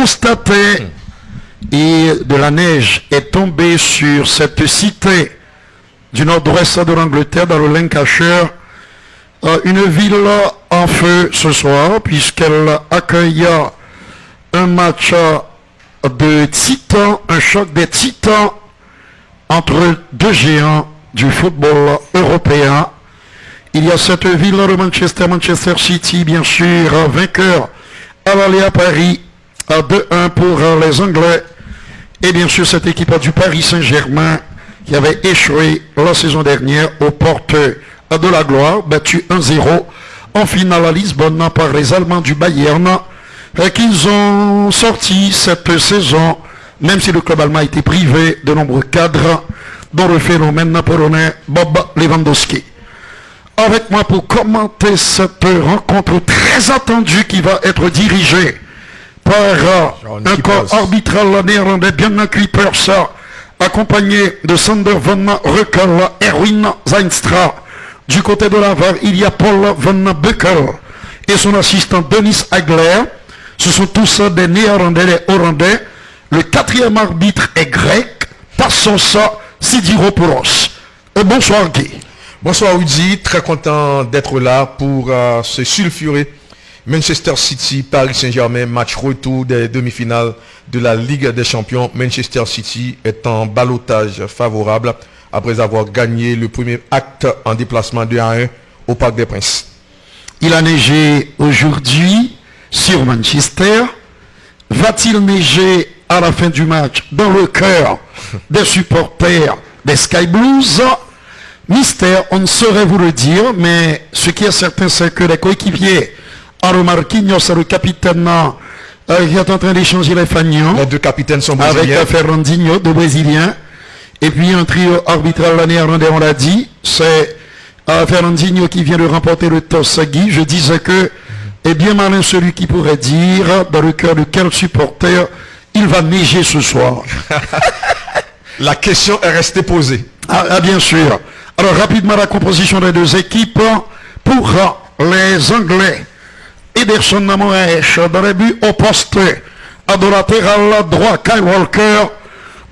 constaté et de la neige est tombée sur cette cité du nord-ouest de l'Angleterre, dans le Lancashire, une ville en feu ce soir, puisqu'elle accueille un match de titans, un choc des titans entre deux géants du football européen. Il y a cette ville de Manchester City, bien sûr, vainqueur à l'aller à Paris, à 2-1 pour les Anglais. Et bien sûr, cette équipe du Paris Saint-Germain qui avait échoué la saison dernière aux portes de la gloire, battu 1-0 en finale à Lisbonne par les Allemands du Bayern, qu'ils ont sorti cette saison, même si le club allemand a été privé de nombreux cadres, dont le phénomène polonais Bob Lewandowski. Avec moi pour commenter cette rencontre très attendue qui va être dirigée par un corps arbitral néerlandais, Bjarne Kuipers, accompagné de Sander van Reukel, Erwin Zijnstra. Du côté de la VAR, il y a Paul van Beukel et son assistant Denis Hagler. Ce sont tous des Néerlandais, des Hollandais. Le quatrième arbitre est grec, Tassos Sidiropoulos. Bonsoir Guy. Bonsoir Udi, très content d'être là pour ce sulfuré Manchester City, Paris Saint-Germain, match retour des demi-finales de la Ligue des Champions. Manchester City est en ballottage favorable après avoir gagné le premier acte en déplacement 2-1 au Parc des Princes. Il a neigé aujourd'hui sur Manchester. Va-t-il neiger à la fin du match dans le cœur des supporters des Sky Blues? Mystère, on ne saurait vous le dire, mais ce qui est certain, c'est que les coéquipiers, Aro Marquinhos, le capitaine qui est en train d'échanger les fagnons. Les deux capitaines sont brésiliens. Avec Fernandinho, de Brésilien. Et puis un trio arbitral néerlandais, on l'a dit. C'est Fernandinho qui vient de remporter le toss. Guy, je disais que, est bien malin celui qui pourrait dire dans le cœur de quel supporter il va neiger ce soir. La question est restée posée. Bien sûr. Alors rapidement la composition des deux équipes. Pour les Anglais, Ederson Moraes dans les buts au poste, à de latéral droit Kyle Walker,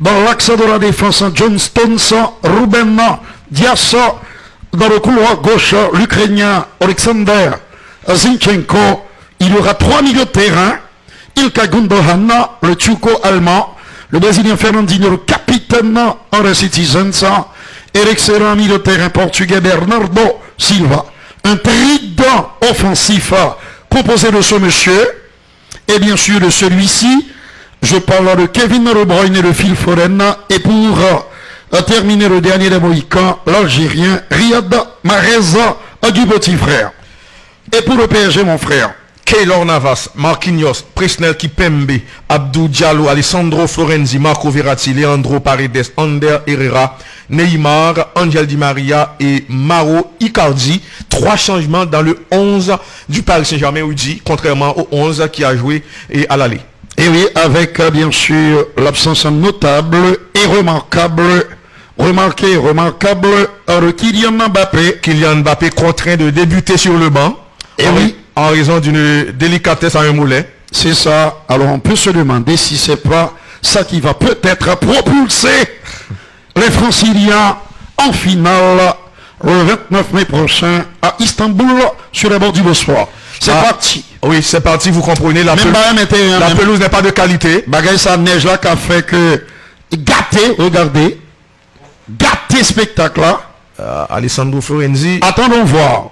dans l'axe de la défense John Stones, Ruben Dias, dans le couloir gauche l'Ukrainien Alexander Zinchenko. Il y aura trois milieux de terrain, Ilkay Gundogan, le Tchouko allemand, le Brésilien Fernandinho, le capitaine en les Citizens, et l'excellent milieu de terrain portugais Bernardo Silva. Un trident offensif composé de ce monsieur, et bien sûr de celui-ci. Je parle de Kevin De Bruyne et de Phil Foden. Et pour terminer le dernier des Mohicans, l'Algérien Riyad Mahrez du petit frère. Et pour le PSG, mon frère, Keylor Navas, Marquinhos, Presnel Kimpembe, Abdou Diallo, Alessandro Florenzi, Marco Verratti, Leandro Paredes, Ander Herrera, Neymar, Angel Di Maria et Mauro Icardi. 3 changements dans le 11 du Paris Saint-Germain, contrairement au 11 qui a joué à l'aller. Et oui, avec bien sûr l'absence notable et remarquable de Kylian Mbappé. Kylian Mbappé contraint de débuter sur le banc. Et oui. En raison d'une délicatesse à un moulet. C'est ça. Alors on peut se demander si c'est pas ça qui va peut-être propulser les Franciliens en finale le 29 mai prochain à Istanbul sur les bords du Bosphore. C'est parti. Oui, c'est parti, vous comprenez. La pelouse n'est pas de qualité. Bagay ça neige là qui a fait que gâter, regardez, gâter spectacle là. Alessandro Florenzi. Attendons voir.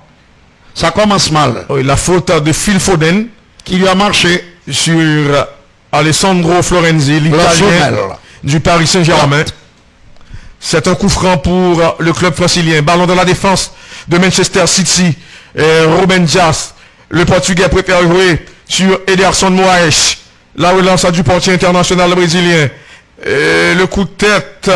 Ça commence mal. Oui, la faute de Phil Foden qui lui a marché sur Alessandro Florenzi, l'Italien du Paris Saint-Germain. C'est un coup franc pour le club francilien. Ballon dans la défense de Manchester City. Ruben Dias, le Portugais, préfère jouer sur Ederson Moraes. La relance du portier international brésilien. Le coup de tête,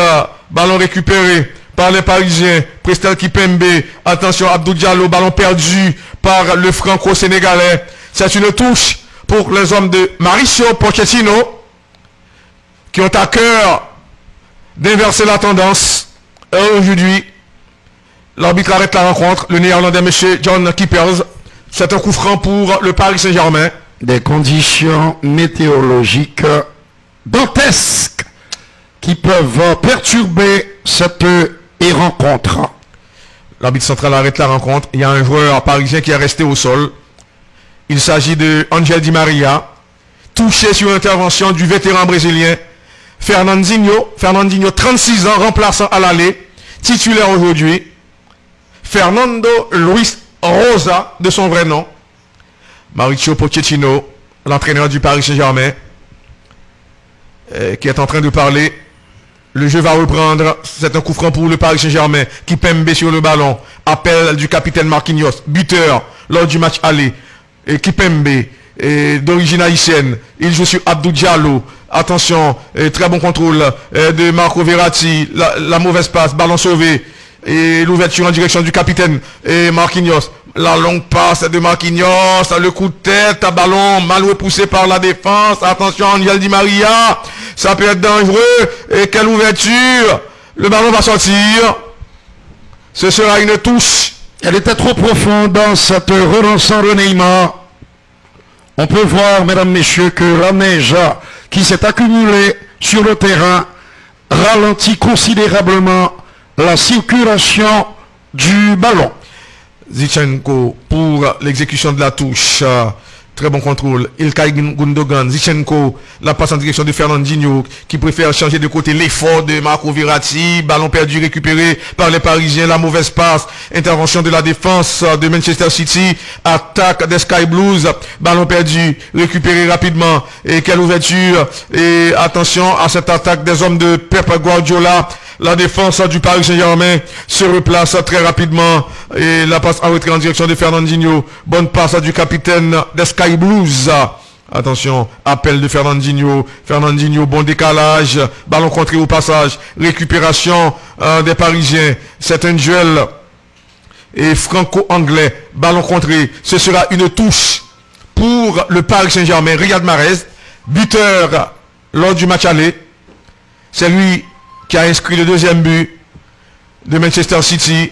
ballon récupéré par les Parisiens. Presnel Kimpembe, attention, Abdou Diallo, ballon perdu par le franco-sénégalais. C'est une touche pour les hommes de Mauricio Pochettino qui ont à cœur d'inverser la tendance. Aujourd'hui, l'arbitre arrête la rencontre. Le néerlandais, M. Bjarne Kuipers. C'est un coup franc pour le Paris Saint-Germain. Des conditions météorologiques dantesques qui peuvent perturber cette rencontre. L'arbitre central arrête la rencontre. Il y a un joueur parisien qui est resté au sol. Il s'agit de Angel Di Maria, touché sur intervention du vétéran brésilien Fernandinho. Fernandinho, 36 ans, remplaçant à l'aller, titulaire aujourd'hui. Fernando Luis Rosa, de son vrai nom. Mauricio Pochettino, l'entraîneur du Paris Saint-Germain, qui est en train de parler. Le jeu va reprendre. C'est un coup franc pour le Paris Saint-Germain. Kipembe sur le ballon. Appel du capitaine Marquinhos, buteur lors du match aller. Et Kipembe, d'origine haïtienne. Il joue sur Abdou Diallo. Attention, très bon contrôle de Marco Verratti. La mauvaise passe, ballon sauvé. Et l'ouverture en direction du capitaine Marquinhos. La longue passe de Marquinhos, le coup de tête, ballon mal repoussé par la défense. Attention, Angel Di Maria, ça peut être dangereux. Et quelle ouverture! Le ballon va sortir. Ce sera une touche. Elle était trop profonde dans cette relance de Neymar. On peut voir, mesdames, messieurs, que la neige qui s'est accumulée sur le terrain ralentit considérablement la circulation du ballon. Zichenko pour l'exécution de la touche. Très bon contrôle. Ilkay Gundogan. Zichenko, la passe en direction de Fernandinho qui préfère changer de côté. L'effort de Marco Verratti. Ballon perdu récupéré par les Parisiens. La mauvaise passe. Intervention de la défense de Manchester City. Attaque des Sky Blues. Ballon perdu récupéré rapidement. Et quelle ouverture. Et attention à cette attaque des hommes de Pep Guardiola. La défense du Paris Saint-Germain se replace très rapidement. Et la passe en retrait en direction de Fernandinho. Bonne passe du capitaine des Sky Blues. Attention, appel de Fernandinho. Fernandinho, bon décalage. Ballon contré au passage. Récupération des Parisiens. C'est un duel et franco-anglais. Ballon contré. Ce sera une touche pour le Paris Saint-Germain. Riyad Mahrez, buteur lors du match aller. C'est lui qui a inscrit le deuxième but de Manchester City,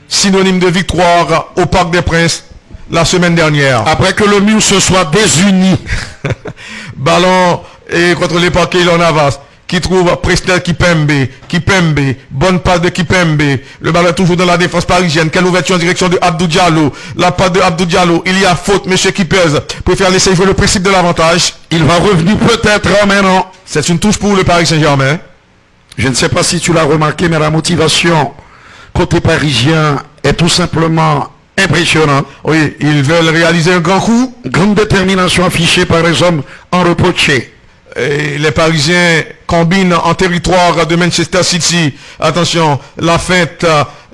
synonyme de victoire au Parc des Princes la semaine dernière. Après que le mur se soit désuni. Ballon et contre les parquets, il en avance. Qui trouve Prestel Kipembe, bonne passe de Kipembe. Le ballon est toujours dans la défense parisienne. Quelle ouverture en direction de Abdou Diallo. La passe de Abdou Diallo. Il y a faute, monsieur Kippers. Préfère laisser jouer le principe de l'avantage. Il va revenir peut-être maintenant. C'est une touche pour le Paris Saint-Germain. Je ne sais pas si tu l'as remarqué, mais la motivation côté parisien est tout simplement impressionnante. Oui, ils veulent réaliser un grand coup. Grande détermination affichée par les hommes en reproché. Et les Parisiens combinent en territoire de Manchester City. Attention, la feinte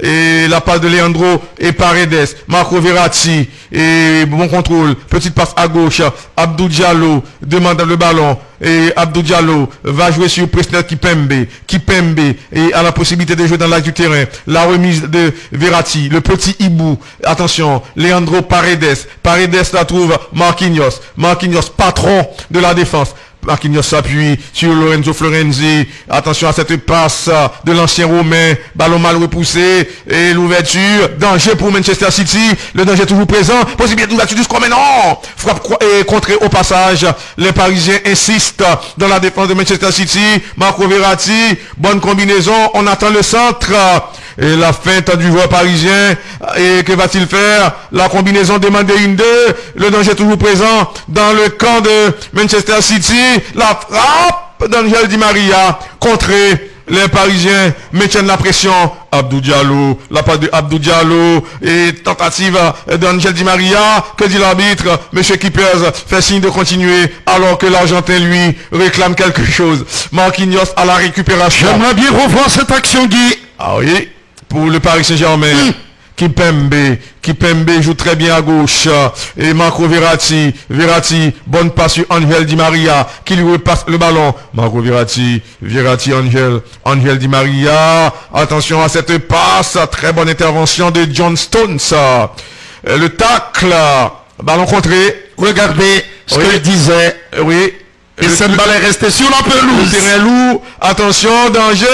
et la passe de Leandro et Paredes. Marco Verratti et bon contrôle. Petite passe à gauche. Abdou Diallo demande le ballon. Et Abdou Diallo va jouer sur Prestel Kipembe. Kipembe et a la possibilité de jouer dans l'axe du terrain. La remise de Verratti. Le petit hibou. Attention, Leandro Paredes. Paredes la trouve Marquinhos. Marquinhos, patron de la défense. Marquinhos s'appuie sur Lorenzo Florenzi. Attention à cette passe de l'ancien Romain. Ballon mal repoussé. Et l'ouverture. Danger pour Manchester City. Le danger toujours présent. Possibilité d'ouverture du score, mais non. Frappe et contrée au passage. Les Parisiens insistent dans la défense de Manchester City. Marco Verratti. Bonne combinaison. On attend le centre. Et la feinte du joueur parisien. Et que va-t-il faire? La combinaison demandée 1-2. Le danger toujours présent dans le camp de Manchester City. La frappe d'Angel Di Maria. Contrée. Les Parisiens maintiennent la pression. Abdou Diallo. La passe de Abdou Diallo. Et tentative d'Angel Di Maria. Que dit l'arbitre? Monsieur Kippers fait signe de continuer. Alors que l'Argentin, lui, réclame quelque chose. Marquinhos à la récupération. J'aimerais bien revoir cette action, Guy. Ah oui. Pour le Paris Saint-Germain. Kipembe joue très bien à gauche. Et Marco Verratti. Bonne passe sur Angel Di Maria. Qui lui repasse le ballon. Marco Verratti, Angel Di Maria. Attention à cette passe. Très bonne intervention de John Stones. Le tacle. Ballon contré. Regardez ce qu'il disait. Oui. Et cette balle est restée sur la pelouse. Le terrain lourd. Attention, danger,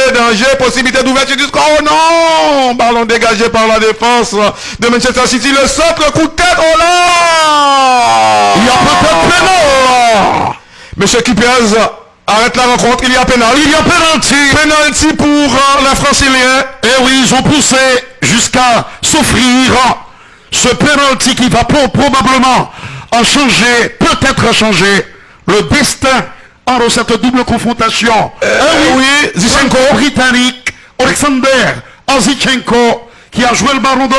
possibilité d'ouverture du score. Oh non! Ballon dégagé par la défense de Manchester City. Le centre, le coup de tête. Oh là! Il y a peut-être pénal. Monsieur Kipez arrête la rencontre, il y a pénalty. Il y a pénalty. Pénalty pour les Franciliens. Et oui, ils ont poussé jusqu'à s'offrir ce pénalty qui va probablement en changer, peut-être changer le destin entre cette double confrontation. Oui, Zichenko. Britannique, Alexander Zichenko, qui a joué le ballon de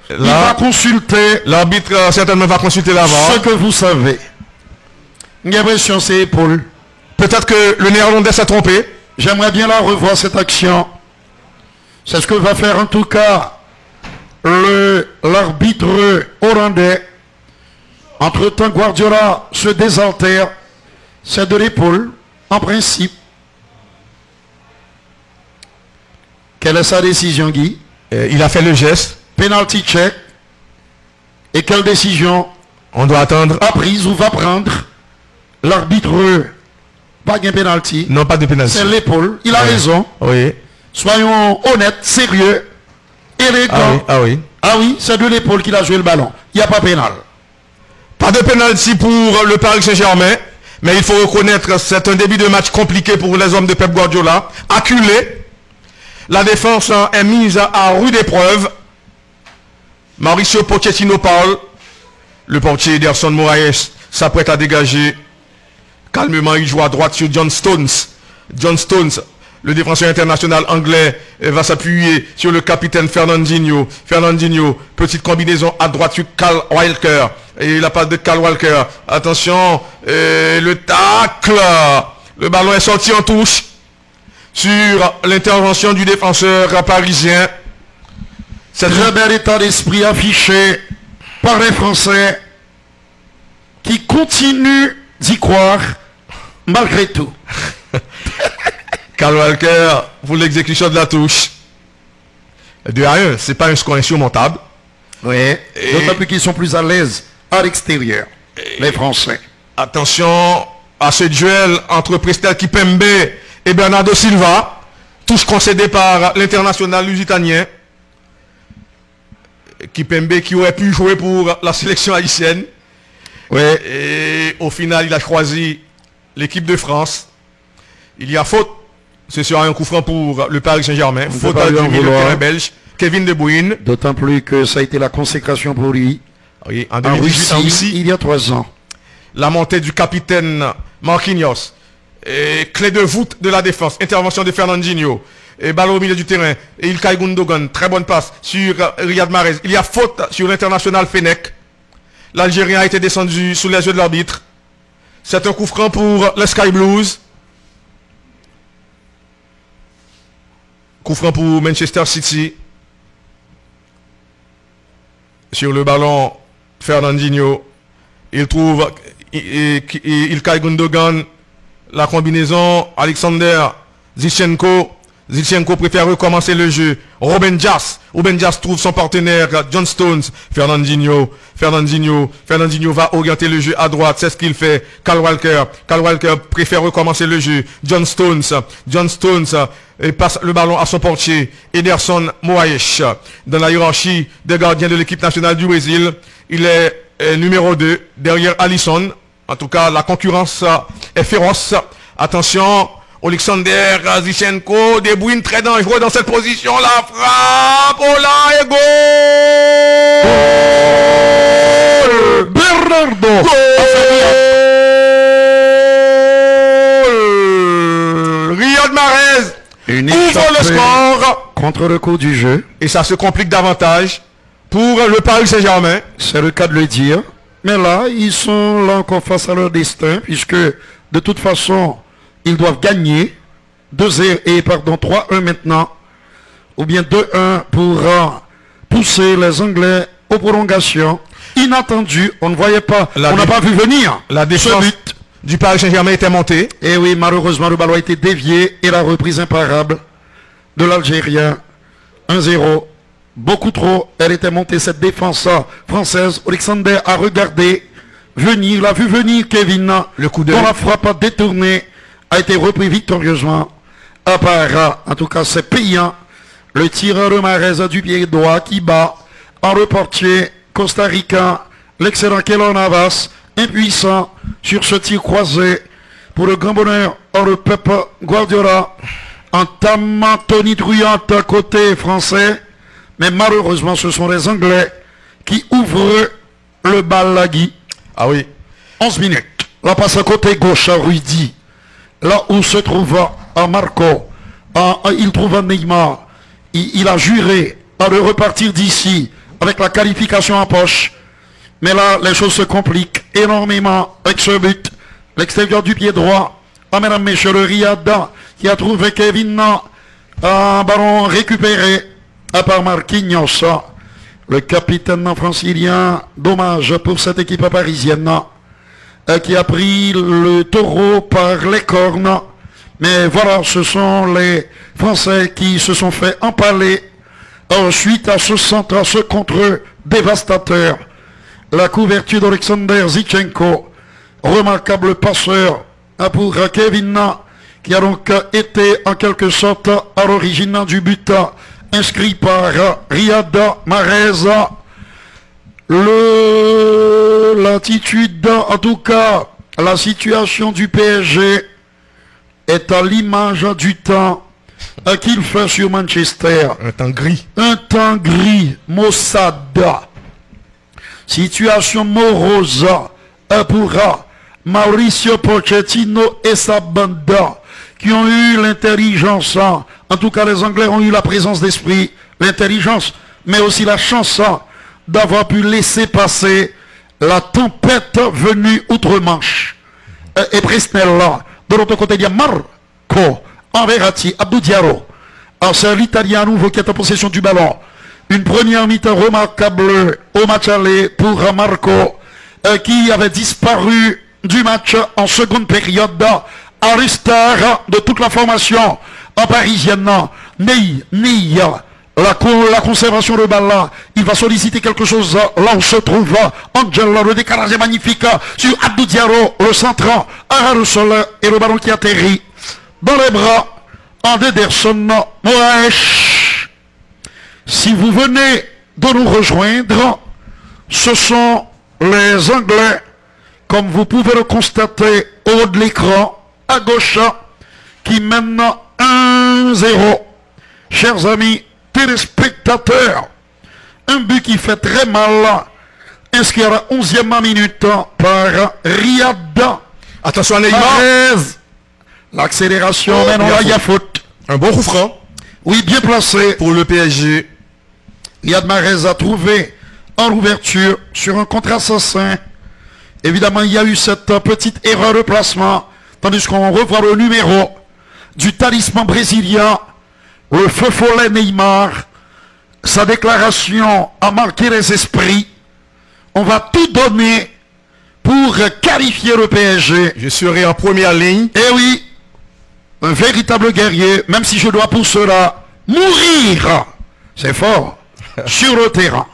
il va consulter. L'arbitre certainement va consulter l'avant. Ce que vous savez. Une impression, c'est épaule. Peut-être que le Néerlandais s'est trompé. J'aimerais bien la revoir, cette action. C'est ce que va faire en tout cas l'arbitre hollandais. Entre-temps, Guardiola se désaltère. C'est de l'épaule, en principe. Quelle est sa décision, Guy? Il a fait le geste. Penalty check. Et quelle décision on doit attendre a prise ou va prendre l'arbitre? Pas de penalty. Non, pas de penalty. C'est l'épaule. Il a raison. Oui. Soyons honnêtes, sérieux, élégants. Ah oui. Ah oui, c'est de l'épaule qu'il a joué le ballon. Il n'y a pas pénal. Pas de penalty pour le Paris Saint-Germain. Mais il faut reconnaître, c'est un début de match compliqué pour les hommes de Pep Guardiola. Acculé. La défense est mise à rude épreuve. Mauricio Pochettino parle. Le portier Ederson Moraes s'apprête à dégager. Calmement, il joue à droite sur John Stones. John Stones, le défenseur international anglais, va s'appuyer sur le capitaine Fernandinho. Fernandinho, petite combinaison à droite sur Kyle Walker. Et la passe de Kyle Walker. Attention, le tacle. Le ballon est sorti en touche sur l'intervention du défenseur parisien. C'est un bel état d'esprit affiché par les Français qui continuent d'y croire malgré tout. Kyle Walker pour l'exécution de la touche. 2-1, c'est pas un score insurmontable. Oui, d'autant plus qu'ils sont plus à l'aise à l'extérieur, les Français. Attention à ce duel entre Prestel Kipembe et Bernardo Silva. Touche concédée par l'international lusitanien. Kipembe qui aurait pu jouer pour la sélection haïtienne. Oui. Et au final, il a choisi l'équipe de France. Il y a faute. Ce sera un coup franc pour le Paris Saint-Germain. Faute du milieu de terrain belge, Kevin De Bruyne. D'autant plus que ça a été la consécration pour lui. Oui, en 2018, en Russie, il y a 3 ans. La montée du capitaine Marquinhos. Et clé de voûte de la défense. Intervention de Fernandinho. Et ballon au milieu du terrain. Et Ilkay Gundogan. Très bonne passe sur Riyad Mahrez. Il y a faute sur l'international Fennec. L'Algérien a été descendu sous les yeux de l'arbitre. C'est un coup franc pour les Sky Blues. Coup franc pour Manchester City. Sur le ballon, Fernandinho. Il trouve Ilkay Gundogan. La combinaison Alexander Zichenko. Zichenko préfère recommencer le jeu. Ruben Dias trouve son partenaire John Stones. Fernandinho va orienter le jeu à droite. C'est ce qu'il fait. Kyle Walker préfère recommencer le jeu. John Stones et passe le ballon à son portier. Ederson Moraes. Dans la hiérarchie des gardiens de l'équipe nationale du Brésil, il est numéro 2 derrière Alisson. En tout cas, la concurrence est féroce. Attention, Alexander Zichenko, De Bruyne très dangereux dans cette position. La frappe, oh là, et goal! Bernardo! Goal! Riyad Mahrez ouvre le score contre le coup du jeu. Et ça se complique davantage pour le Paris Saint-Germain. C'est le cas de le dire. Mais là, ils sont là encore face à leur destin, puisque de toute façon, ils doivent gagner 3-1 maintenant, ou bien 2-1 pour pousser les Anglais aux prolongations. Inattendu, on ne voyait pas, on n'a pas vu venir la défense du Paris Saint-Germain était montée. Et oui, malheureusement, le ballon a été dévié et la reprise imparable de l'Algérien. 1-0. Beaucoup trop, elle était montée cette défense française. Alexander a regardé venir, l'a vu venir Kevin. Le coup dont la frappe détournée a été repris victorieusement par, en tout cas c'est payant, le tireur de Mahrez du pied droit qui bat en reportier costaricain l'excellent Keylor Navas, impuissant sur ce tir croisé. Pour le grand bonheur, le Pep Guardiola entame Tony Truant côté français. Mais malheureusement, ce sont les Anglais qui ouvrent le bal à Guy. Ah oui. 11 minutes. La passe à côté gauche à Rudy. Là où se trouve Marco. Il trouve Neymar. Il a juré de repartir d'ici avec la qualification en poche. Mais là, les choses se compliquent énormément avec ce but. L'extérieur du pied droit. Mesdames, messieurs, le Riyad qui a trouvé Kevin. Un ballon récupéré par Marquinhos. Le capitaine francilien. Dommage pour cette équipe parisienne qui a pris le taureau par les cornes. Mais voilà, ce sont les Français qui se sont fait empaler suite à ce centre, à ce contre dévastateur. La couverture d'Alexander Zinchenko, remarquable passeur pour Kevin, qui a donc été en quelque sorte à l'origine du but inscrit par Riyad Mahrez. L'attitude, en tout cas, la situation du PSG est à l'image du temps qu'il fait sur Manchester. Un temps gris. Un temps gris, maussade. Situation morose pour Mauricio Pochettino et sa bande qui ont eu l'intelligence, en tout cas les Anglais ont eu la présence d'esprit, l'intelligence, mais aussi la chance d'avoir pu laisser passer la tempête venue outre-Manche. Et Presnel là, de l'autre côté, il y a Marco, Verratti, Abdou Diallo. Alors c'est l'Italien à nouveau qui est en possession du ballon. Une première mi-temps remarquable au match aller pour Marco, qui avait disparu du match en seconde période, à l'instar de toute la formation parisienne. La conservation de balle là, il va solliciter quelque chose là où se trouve Angel, le décalage est magnifique sur Abdou Diallo, le centre à le sol et le ballon qui atterrit dans les bras d'Ederson Moraes. Si vous venez de nous rejoindre, ce sont les Anglais, comme vous pouvez le constater au haut de l'écran, à gauche, qui mènent 1-0. Chers amis téléspectateurs, un but qui fait très mal, inscrit à la 11e minute par Riyad. Attention à Neymar. L'accélération, mais non, là il y a faute. Un bon coup franc. Oui, bien placé. Pour le PSG. Riyad Mahrez a trouvé en ouverture sur un contre-assassin. Évidemment, il y a eu cette petite erreur de placement, tandis qu'on revoit le numéro du talisman brésilien, le feu follet Neymar. Sa déclaration a marqué les esprits. On va tout donner pour qualifier le PSG. Je serai en première ligne. Eh oui, un véritable guerrier, même si je dois pour cela mourir. C'est fort. Sur le terrain.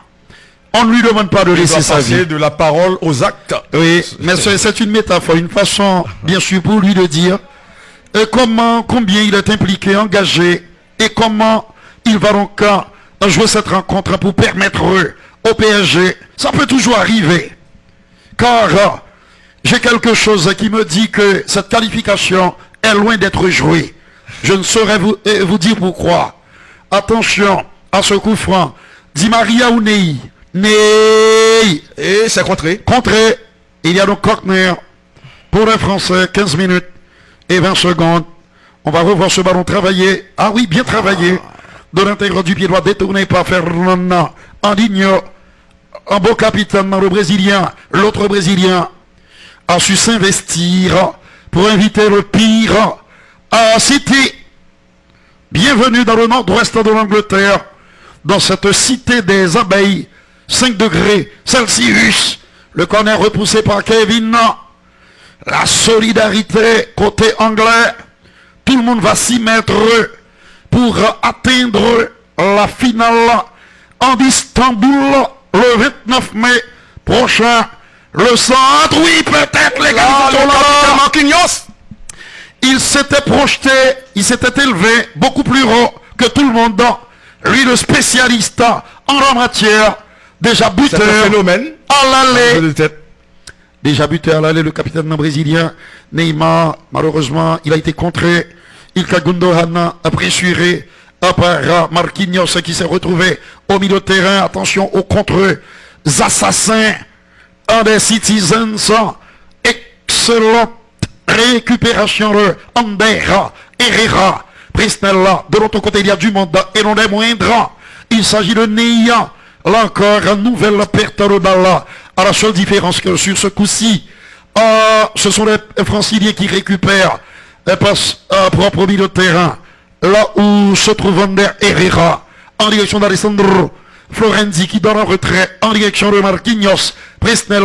On ne lui demande pas de laisser sa vie. De la parole aux actes. Oui, mais c'est une métaphore, une façon, bien sûr, pour lui de dire combien il est impliqué, engagé, et comment il va donc jouer cette rencontre pour permettre au PSG. Ça peut toujours arriver. Car j'ai quelque chose qui me dit que cette qualification est loin d'être jouée. Je ne saurais vous dire pourquoi. Attention à ce coup franc. Di Maria ou Ney. Ney. Et c'est contré. Contré. Il y a donc corner pour les Français. 15 minutes et 20 secondes. On va revoir ce ballon travailler. Ah oui, bien travaillé. De l'intérieur du pied droit détourné par Fernando Andinho. Un beau capitaine, le Brésilien. L'autre Brésilien a su s'investir pour inviter le pire à City. Bienvenue dans le nord-ouest de l'Angleterre, dans cette cité des abeilles, 5 degrés Celsius. Le corner repoussé par Kevin. La solidarité côté anglais. Tout le monde va s'y mettre pour atteindre la finale en Istanbul le 29 mai prochain. Le centre, oui, peut-être les gars. Il s'était projeté, il s'était élevé beaucoup plus haut que tout le monde. Lui, le spécialiste en la matière, déjà buteur, à l'aller. Déjà buteur à l'aller, le capitaine brésilien Neymar. Malheureusement, il a été contré. Ilkay Gundogan a pressuré par Marquinhos qui s'est retrouvé au milieu de terrain. Attention aux contre-assassins des Citizens. Excellente récupération de Andera Herrera. Presnel, de l'autre côté, il y a du monde et non des moindres. Il s'agit de Neya. Là encore, une nouvelle perte de balle. À la seule différence que sur ce coup-ci, ce sont les franciliens qui récupèrent et passent propre milieu de terrain. Là où se trouve Ander Herrera, en direction d'Alessandro Florenzi qui donne un retrait en direction de Marquinhos. Presnel,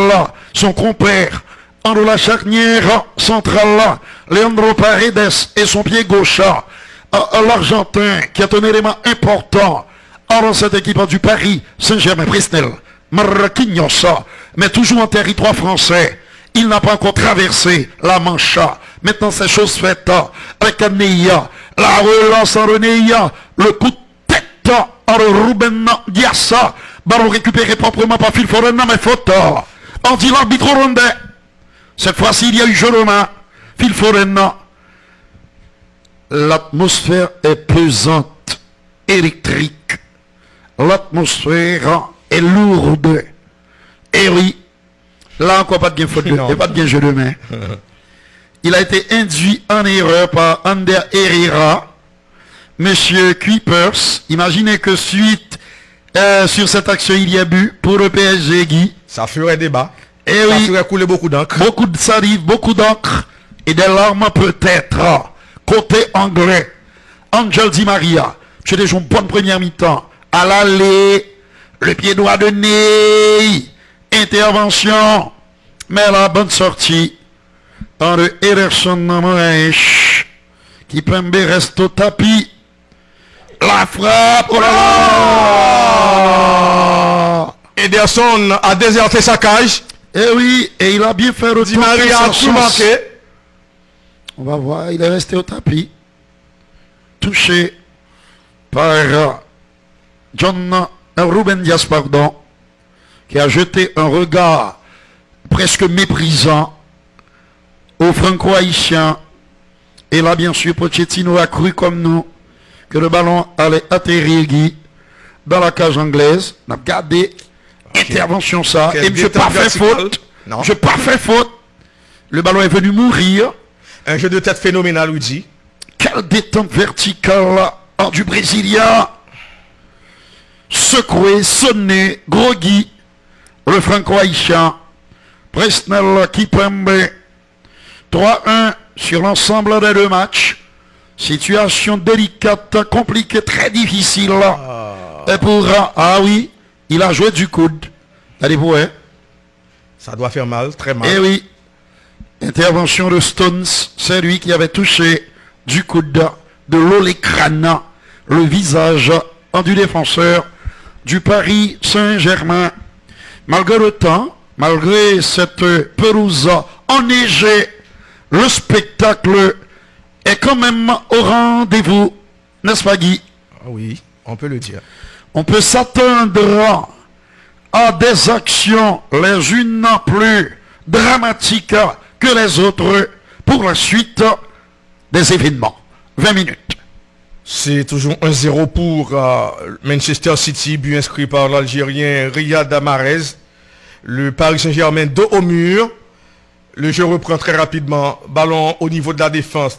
son compère, en de la charnière centrale, Leandro Paredes et son pied gauche. L'Argentin qui est un élément important dans cette équipe du Paris Saint-Germain. Presnel, Marquinhos, mais toujours en territoire français. Il n'a pas encore traversé la Manche. Maintenant c'est chose faite avec Neya. La relance en Neya. Le coup de tête en Ruben Dias. Ballon récupéré proprement par Phil Foden, mais faute. On dit l'arbitre hollandais. Cette fois-ci il y a eu jeu de main. Phil Foden. L'atmosphère est pesante, électrique. L'atmosphère est lourde. Et oui, là encore pas de bien faute et pas de bien jeu de main. Il a été induit en erreur par Ander Herrera. Monsieur Kuipers, imaginez que suite sur cette action il y a but pour le PSG, Guy. Ça ferait débat. Et ça oui, ferait couler beaucoup d'encre. beaucoup de salive, beaucoup d'encre et des larmes peut-être. Côté anglais, Angel Di Maria, j'ai déjà une bonne première mi-temps. À l'aller, le pied droit de Ney, intervention, mais la bonne sortie dans le Ederson Moraes, qui Pembe reste au tapis. La frappe, oh là là! Ederson a déserté sa cage. Eh oui, et il a bien fait Di Maria a tout manqué. On va voir, il est resté au tapis. Touché par Ruben Dias, pardon, qui a jeté un regard presque méprisant aux franco-haïtiens. Et là, bien sûr, Pochettino a cru comme nous que le ballon allait atterrir, Guy, dans la cage anglaise. On a gardé intervention ça. Et je n'ai pas fait faute. Non. Je n'ai pas fait faute. Le ballon est venu mourir. Un jeu de tête phénoménal, Luigi. Quelle détente verticale du Brésilien. Secoué, sonné, groggy. Le franco-haïtien. Presnel Kipembe. 3-1 sur l'ensemble des deux matchs. Situation délicate, compliquée, très difficile. Et pour... Ah oui, il a joué du coude. Allez-vous, hein? Ça doit faire mal, très mal. Eh oui. Intervention de Stones, c'est lui qui avait touché du coude de l'Olecrana, le visage du défenseur du Paris Saint-Germain. Malgré le temps, malgré cette pelouse enneigée, le spectacle est quand même au rendez-vous, n'est-ce pas, Guy? Oui, on peut le dire. On peut s'attendre à des actions les unes plus dramatiques que les autres pour la suite des événements. 20 minutes. C'est toujours 1-0 pour Manchester City, but inscrit par l'Algérien Riyad Mahrez. Le Paris Saint-Germain dos au mur. Le jeu reprend très rapidement. Ballon au niveau de la défense.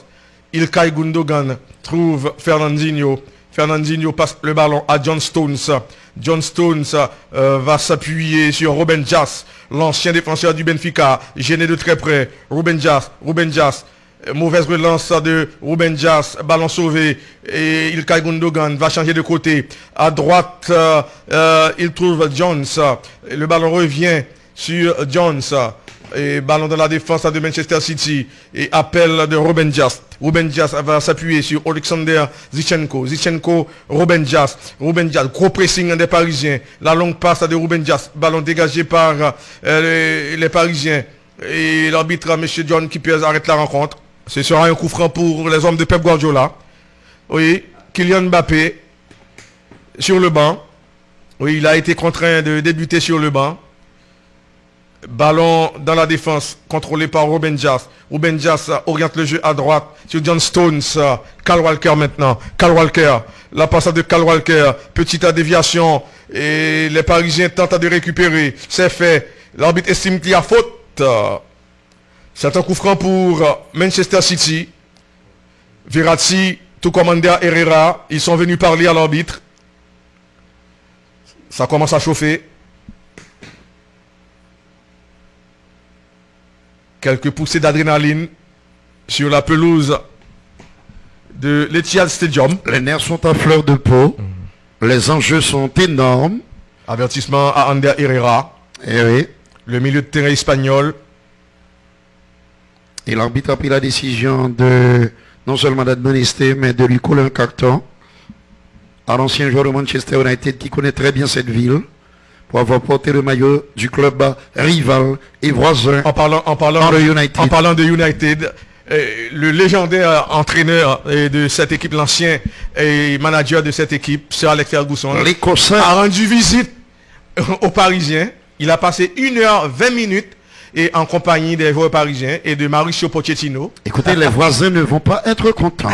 Ilkay Gundogan trouve Fernandinho. Fernandinho passe le ballon à John Stones. John Stones va s'appuyer sur Ruben Dias, l'ancien défenseur du Benfica, gêné de très près. Ruben Dias, mauvaise relance de Ruben Dias, ballon sauvé. Et Ilkay Gundogan va changer de côté. À droite, il trouve Jones. Le ballon revient sur Jones. Et ballon dans la défense de Manchester City. Et appel de Ruben Dias. Ruben Dias va s'appuyer sur Alexander Zinchenko. Zinchenko, Ruben Dias. Ruben Dias, gros pressing des Parisiens. La longue passe de Ruben Dias. Ballon dégagé par les Parisiens. Et l'arbitre, M. John Kuipers, arrête la rencontre. Ce sera un coup franc pour les hommes de Pep Guardiola. Oui, Kylian Mbappé sur le banc. Oui, il a été contraint de débuter sur le banc. Ballon dans la défense, contrôlé par Ruben Dias. Ruben Dias oriente le jeu à droite sur John Stones. Kyle Walker maintenant. Kyle Walker. La passe de Kyle Walker. Petite déviation. Et les Parisiens tentent de récupérer. C'est fait. L'arbitre estime qu'il y a faute. C'est un coup franc pour Manchester City. Verratti, tout comme Ander Herrera, ils sont venus parler à l'arbitre. Ça commence à chauffer. Quelques poussées d'adrénaline sur la pelouse de l'Etihad Stadium. Les nerfs sont à fleur de peau. Les enjeux sont énormes. Avertissement à Ander Herrera. Eh oui. Le milieu de terrain espagnol. Et l'arbitre a pris la décision de non seulement d'admonester, mais de lui coller un carton à l'ancien joueur de Manchester United qui connaît très bien cette ville, pour avoir porté le maillot du club rival et voisin en parlant de United, le légendaire entraîneur de cette équipe, l'ancien manager de cette équipe, Sir Alex Ferguson, a rendu visite aux Parisiens. Il a passé 1h20 et en compagnie des joueurs parisiens et de Mauricio Pochettino. Écoutez, les voisins ne vont pas être contents.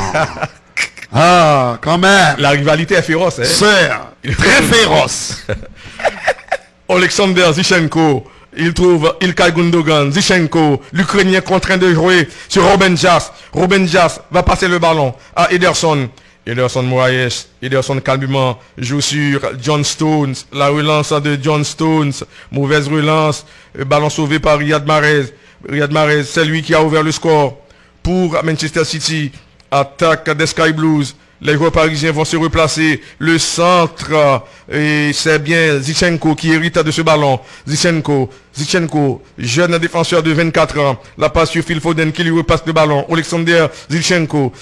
Ah, quand même. La rivalité est féroce. Hein? C'est très féroce. Alexander Zinchenko, il trouve Ilkay Gundogan. Zinchenko, l'Ukrainien contraint de jouer sur Ruben Dias. Ruben Dias va passer le ballon à Ederson. Ederson Moraes, Ederson calmement joue sur John Stones. La relance de John Stones. Mauvaise relance. Ballon sauvé par Riyad Mahrez. Riyad Mahrez, c'est lui qui a ouvert le score pour Manchester City. Attaque des Sky Blues. Les joueurs parisiens vont se replacer. Le centre, et c'est bien Zinchenko qui hérite de ce ballon. Zinchenko, jeune défenseur de 24 ans. La passe sur Phil Foden qui lui repasse le ballon. Alexander Zinchenko,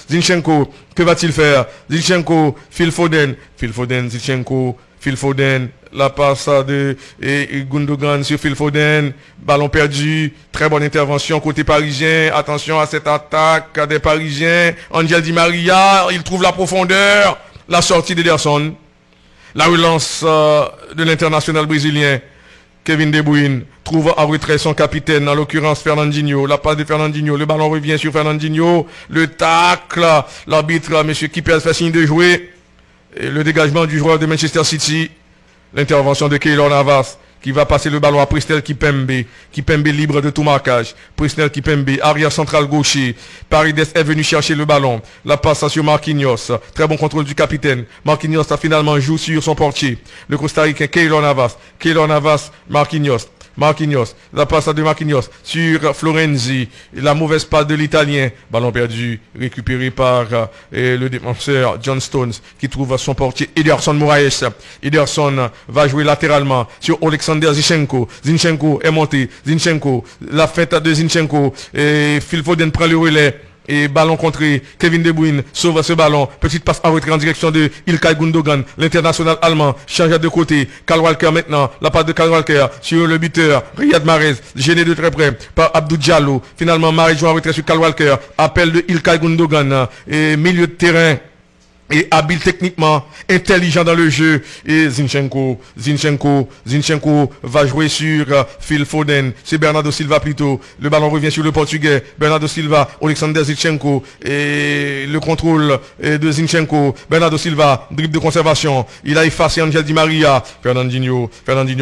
que va-t-il faire? Zinchenko, Phil Foden, Zinchenko, Phil Foden. La passe de Gundogan sur Phil Foden. Ballon perdu. Très bonne intervention côté parisien. Attention à cette attaque des Parisiens. Angel Di Maria, il trouve la profondeur. La sortie d'Ederson. La relance de l'international brésilien. Kevin De Bruyne trouve en retrait son capitaine, en l'occurrence Fernandinho. La passe de Fernandinho. Le ballon revient sur Fernandinho. Le tacle. L'arbitre, M. Kippers, fait signe de jouer. Et le dégagement du joueur de Manchester City. L'intervention de Keylor Navas qui va passer le ballon à Presnel Kimpembe. Kimpembe libre de tout marquage. Presnel Kimpembe, arrière central gaucher. Paredes est venu chercher le ballon. La passe sur Marquinhos. Très bon contrôle du capitaine. Marquinhos a finalement joué sur son portier. Le Costa-Ricain Keylor Navas. Marquinhos, la passe de Marquinhos sur Florenzi, la mauvaise passe de l'Italien, ballon perdu, récupéré par le défenseur John Stones qui trouve son portier Ederson Moraes. Ederson va jouer latéralement sur Alexander Zinchenko. Zinchenko est monté, la fête de Zinchenko, et Phil Foden prend le relais. Et ballon contré, Kevin De Bruyne sauve ce ballon. Petite passe en retrait en direction de Ilkay Gundogan, l'international allemand, change de côté. Kyle Walker maintenant, la passe de Kyle Walker sur le buteur, Riyad Mahrez, gêné de très près par Abdou Diallo. Finalement, Mahrez joue en retrait sur Kyle Walker, appel de Ilkay Gundogan, et milieu de terrain. Et habile techniquement, intelligent dans le jeu. Et Zinchenko va jouer sur Phil Foden. C'est Bernardo Silva plutôt. Le ballon revient sur le Portugais. Bernardo Silva, Alexander Zinchenko. Et le contrôle de Zinchenko. Bernardo Silva, dribble de conservation. Il a effacé Angel Di Maria. Fernandinho,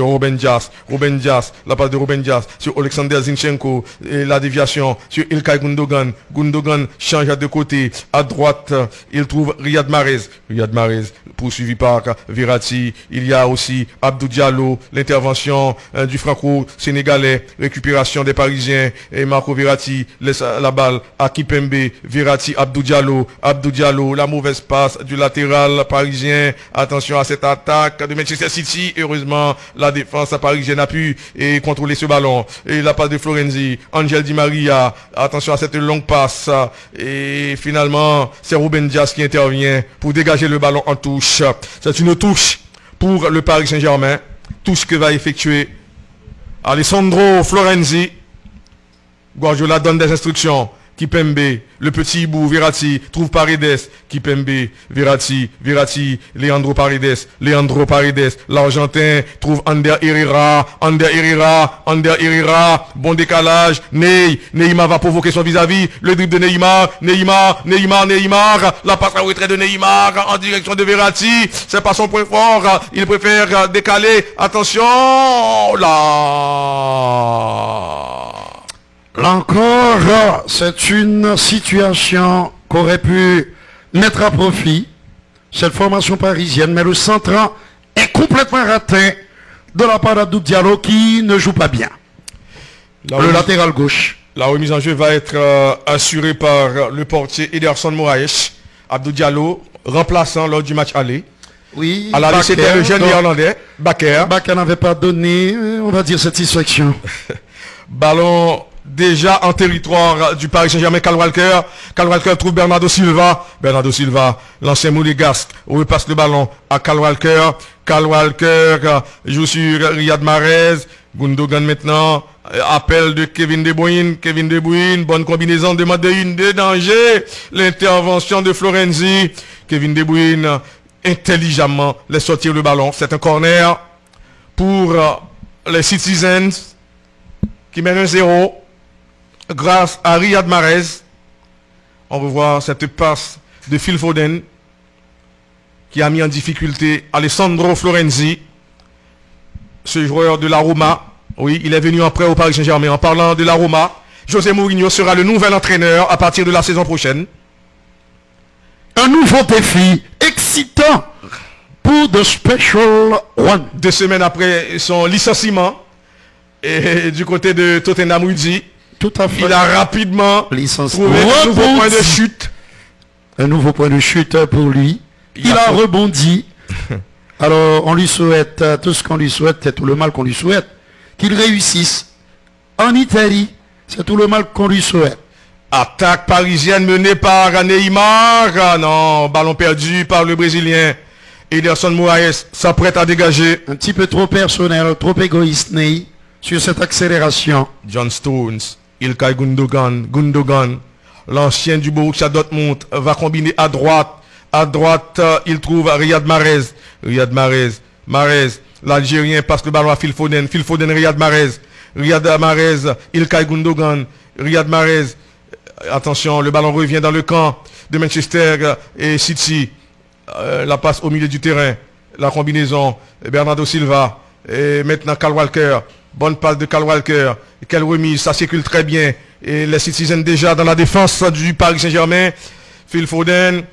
Ruben Dias. La passe de Ruben Dias sur Alexander Zinchenko. Et la déviation sur Ilkay Gundogan. Gundogan change de côté. À droite, il trouve Riyad Mahrez, poursuivi par Verratti. Il y a aussi Abdou Diallo, l'intervention du franco-sénégalais, récupération des Parisiens, et Marco Verratti laisse la balle à Kimpembe. Verratti, Abdou Diallo, la mauvaise passe du latéral parisien. Attention à cette attaque de Manchester City. Heureusement, la défense parisienne a pu contrôler ce ballon. Et la passe de Florenzi, Angel Di Maria. Attention à cette longue passe. Et finalement, c'est Ruben Dias qui intervient pour dégager le ballon en touche. C'est une touche pour le Paris Saint-Germain. Touche que va effectuer Alessandro Florenzi. Guardiola donne des instructions. Kipembe, le petit hibou, Verratti, trouve Paredes, Kipembe, Verratti, Leandro Paredes, l'Argentin, trouve Ander Herrera, bon décalage, Neymar va provoquer son vis-à-vis, le dribble de Neymar, la passe à retrait de Neymar en direction de Verratti, c'est pas son point fort, il préfère décaler, attention, Là encore, c'est une situation qu'aurait pu mettre à profit cette formation parisienne, mais le centre est complètement raté de la part d'Abdou Diallo qui ne joue pas bien. Le latéral gauche. La remise en jeu va être assurée par le portier Ederson Moraes. Abdou Diallo, remplaçant lors du match aller. Oui, à la c'était le jeune néerlandais, Bakker. Bakker n'avait pas donné, on va dire, satisfaction. Ballon déjà en territoire du Paris Saint-Germain. Kyle Walker trouve Bernardo Silva, l'ancien monégasque, repasse le ballon à Kyle Walker joue sur Riyad Mahrez. Gundogan maintenant, appel de Kevin De Bruyne, bonne combinaison, demande de danger, l'intervention de Florenzi. Kevin De Bruyne intelligemment laisse sortir le ballon, c'est un corner pour les Citizens qui mènent 1-0 grâce à Riyad Mahrez. On revoit cette passe de Phil Foden qui a mis en difficulté Alessandro Florenzi, ce joueur de la Roma. Oui, il est venu en prêt au Paris Saint-Germain. En parlant de la Roma, José Mourinho sera le nouvel entraîneur à partir de la saison prochaine. Un nouveau défi excitant pour The Special One. 2 semaines après son licenciement, et du côté de Tottenham Hotspur, tout à fait. Il a rapidement trouvé un nouveau point de chute. Un nouveau point de chute pour lui. Il a rebondi. Alors, on lui souhaite tout ce qu'on lui souhaite, c'est tout le mal qu'on lui souhaite. Qu'il réussisse en Italie, c'est tout le mal qu'on lui souhaite. Attaque parisienne menée par Neymar. Non, ballon perdu par le Brésilien. Ederson Moraes s'apprête à dégager. Un petit peu trop personnel, trop égoïste, Ney, sur cette accélération. John Stones, Ilkay Gundogan, l'ancien du Borussia Dortmund, va combiner à droite. À droite, il trouve Riyad Mahrez. L'Algérien passe le ballon à Phil Foden, Riyad Mahrez, Ilkay Gundogan, Riyad Mahrez. Attention, le ballon revient dans le camp de Manchester et City. La passe au milieu du terrain. La combinaison, Bernardo Silva. Et maintenant Kyle Walker. Bonne passe de Kyle Walker. Quelle remise, ça circule très bien. Et les Citizens déjà dans la défense du Paris Saint-Germain. Phil Foden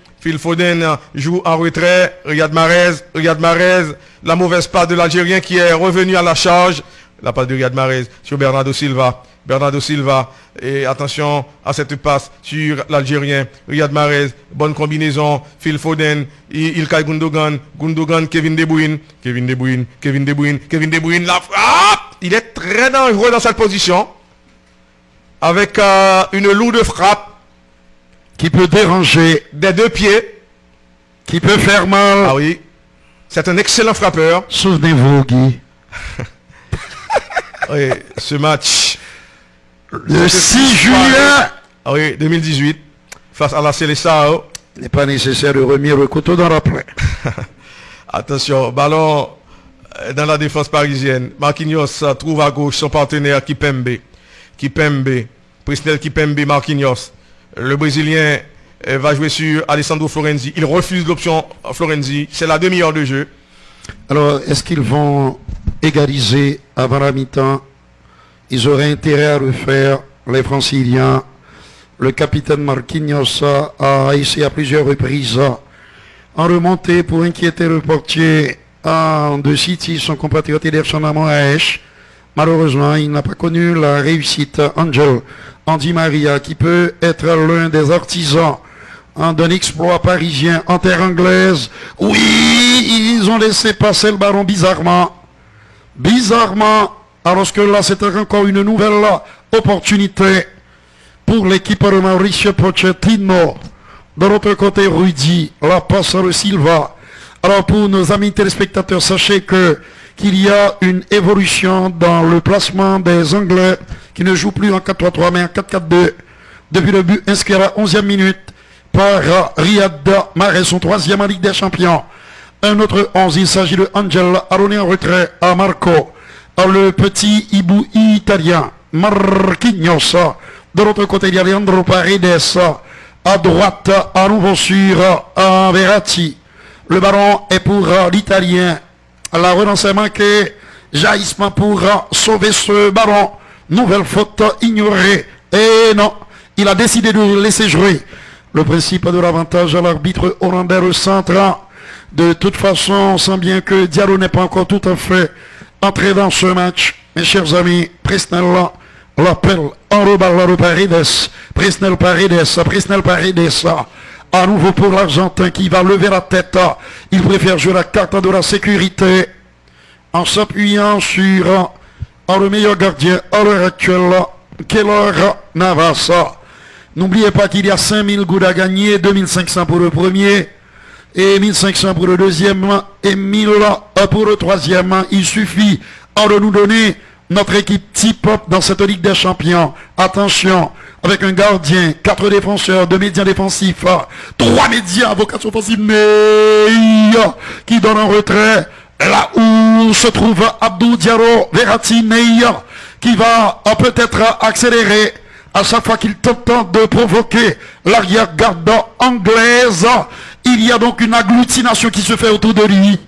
joue en retrait. Riyad Mahrez. La mauvaise passe de l'Algérien qui est revenu à la charge. La passe de Riyad Mahrez sur Bernardo Silva. Et attention à cette passe sur l'Algérien. Riyad Mahrez. Bonne combinaison. Phil Foden. Ilkay Gundogan. Kevin De Bruyne. La frappe. Il est très dangereux dans cette position. Avec une lourde frappe. Qui peut déranger. Des 2 pieds. Qui peut faire mal. Ah oui. C'est un excellent frappeur. Souvenez-vous, Guy. Oui, ce match. Le 6 juillet. Ah oui, 2018. Face à la Seleção. Il n'est pas nécessaire de remettre le couteau dans la plaie. Attention, ballon dans la défense parisienne. Marquinhos trouve à gauche son partenaire Kipembe. Presnel Kipembe, Marquinhos. Le Brésilien va jouer sur Alessandro Florenzi. Il refuse l'option Florenzi. C'est la demi-heure de jeu. Alors, est-ce qu'ils vont égaliser avant la mi-temps? Ils auraient intérêt à refaire les Franciliens. Le capitaine Marquinhos a essayé à plusieurs reprises en remontée pour inquiéter le portier de City, son compatriote Ederson Moraes. Malheureusement, il n'a pas connu la réussite. Angel Di Maria, qui peut être l'un des artisans d'un exploit parisien en terre anglaise. Oui, ils ont laissé passer le ballon bizarrement. Alors que là, c'était encore une nouvelle opportunité pour l'équipe de Mauricio Pochettino. De l'autre côté, Rudy, la passe à Silva. Alors pour nos amis téléspectateurs, sachez qu'il y a une évolution dans le placement des Anglais qui ne jouent plus en 4-3-3 mais en 4-4-2. depuis le but inscrit à la 11e minute par Riyad Mahrez, son 3e en Ligue des Champions. Un autre 11, il s'agit de Angel Aroné en retrait à Marco. Le petit hibou italien, Marquinhos. De l'autre côté, il y a Leandro Paredes. À droite, à nouveau sur Verratti. Le ballon est pour l'Italien. La relance est manquée. Jaillissement pour sauver ce ballon. Nouvelle faute ignorée. Et non, il a décidé de laisser jouer. Le principe de l'avantage à l'arbitre hollandais au centre. De toute façon, on sent bien que Diallo n'est pas encore tout à fait entré dans ce match. Mes chers amis, Presnel l'appelle en reballe Paredes. Presnel Paredes. À nouveau pour l'Argentin qui va lever la tête. Il préfère jouer la carte de la sécurité en s'appuyant sur le meilleur gardien à l'heure actuelle, Keylor Navas. N'oubliez pas qu'il y a 5000 gouttes à gagner, 2500 pour le premier et 1500 pour le deuxième et 1000 pour le troisième. Il suffit de nous donner notre équipe type dans cette Ligue des Champions. Attention, avec un gardien, 4 défenseurs, 2 médias défensifs, 3 médias, vocation offensive, qui donne un retrait. Là où se trouve Abdou Diallo, Verratti, Neymar, qui va peut-être accélérer à chaque fois qu'il tente de provoquer l'arrière-garde anglaise. Il y a donc une agglutination qui se fait autour de lui.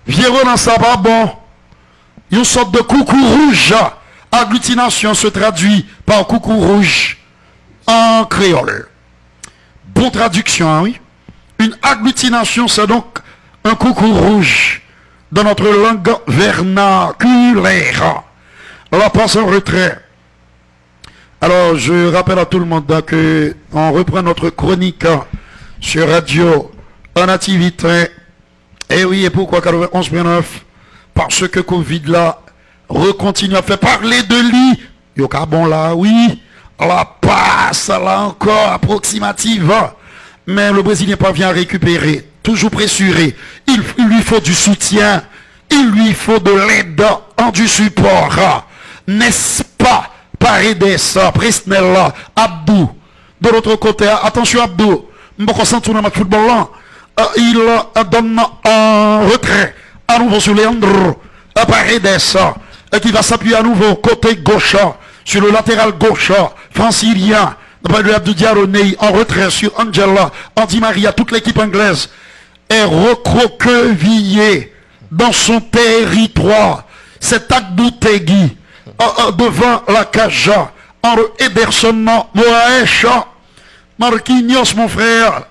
Viero dans sa barbe, bon. Une sorte de coucou rouge. Agglutination se traduit par coucou rouge en créole. Bonne traduction, hein, oui. Une agglutination, c'est donc un coucou rouge dans notre langue vernaculaire. La passe en retrait. Alors, je rappelle à tout le monde que on reprend notre chronique sur radio en activité. Et oui, et pourquoi 91.9? Parce que Covid là recontinue à faire parler de lui. Yoka bon là, oui. La passe là encore approximative. Mais le Brésilien parvient à récupérer. Toujours pressuré. Il lui faut du soutien. Il lui faut de l'aide en du support. N'est-ce pas? Paredes, Presnel, Abdou. De l'autre côté, attention Abdou. Mboko Santou dans le football là. Il donne un retrait. À nouveau sur Leandro Paredes. Qui va s'appuyer à nouveau côté gauche. Sur le latéral gauche. Francilien. De Abdou Diallo en retrait sur Angela. Andy Maria. Toute l'équipe anglaise est recroquevillée dans son territoire. C'est Abdou Tegui. Devant la cage, entre Ederson Moraes, Marquinhos, mon frère,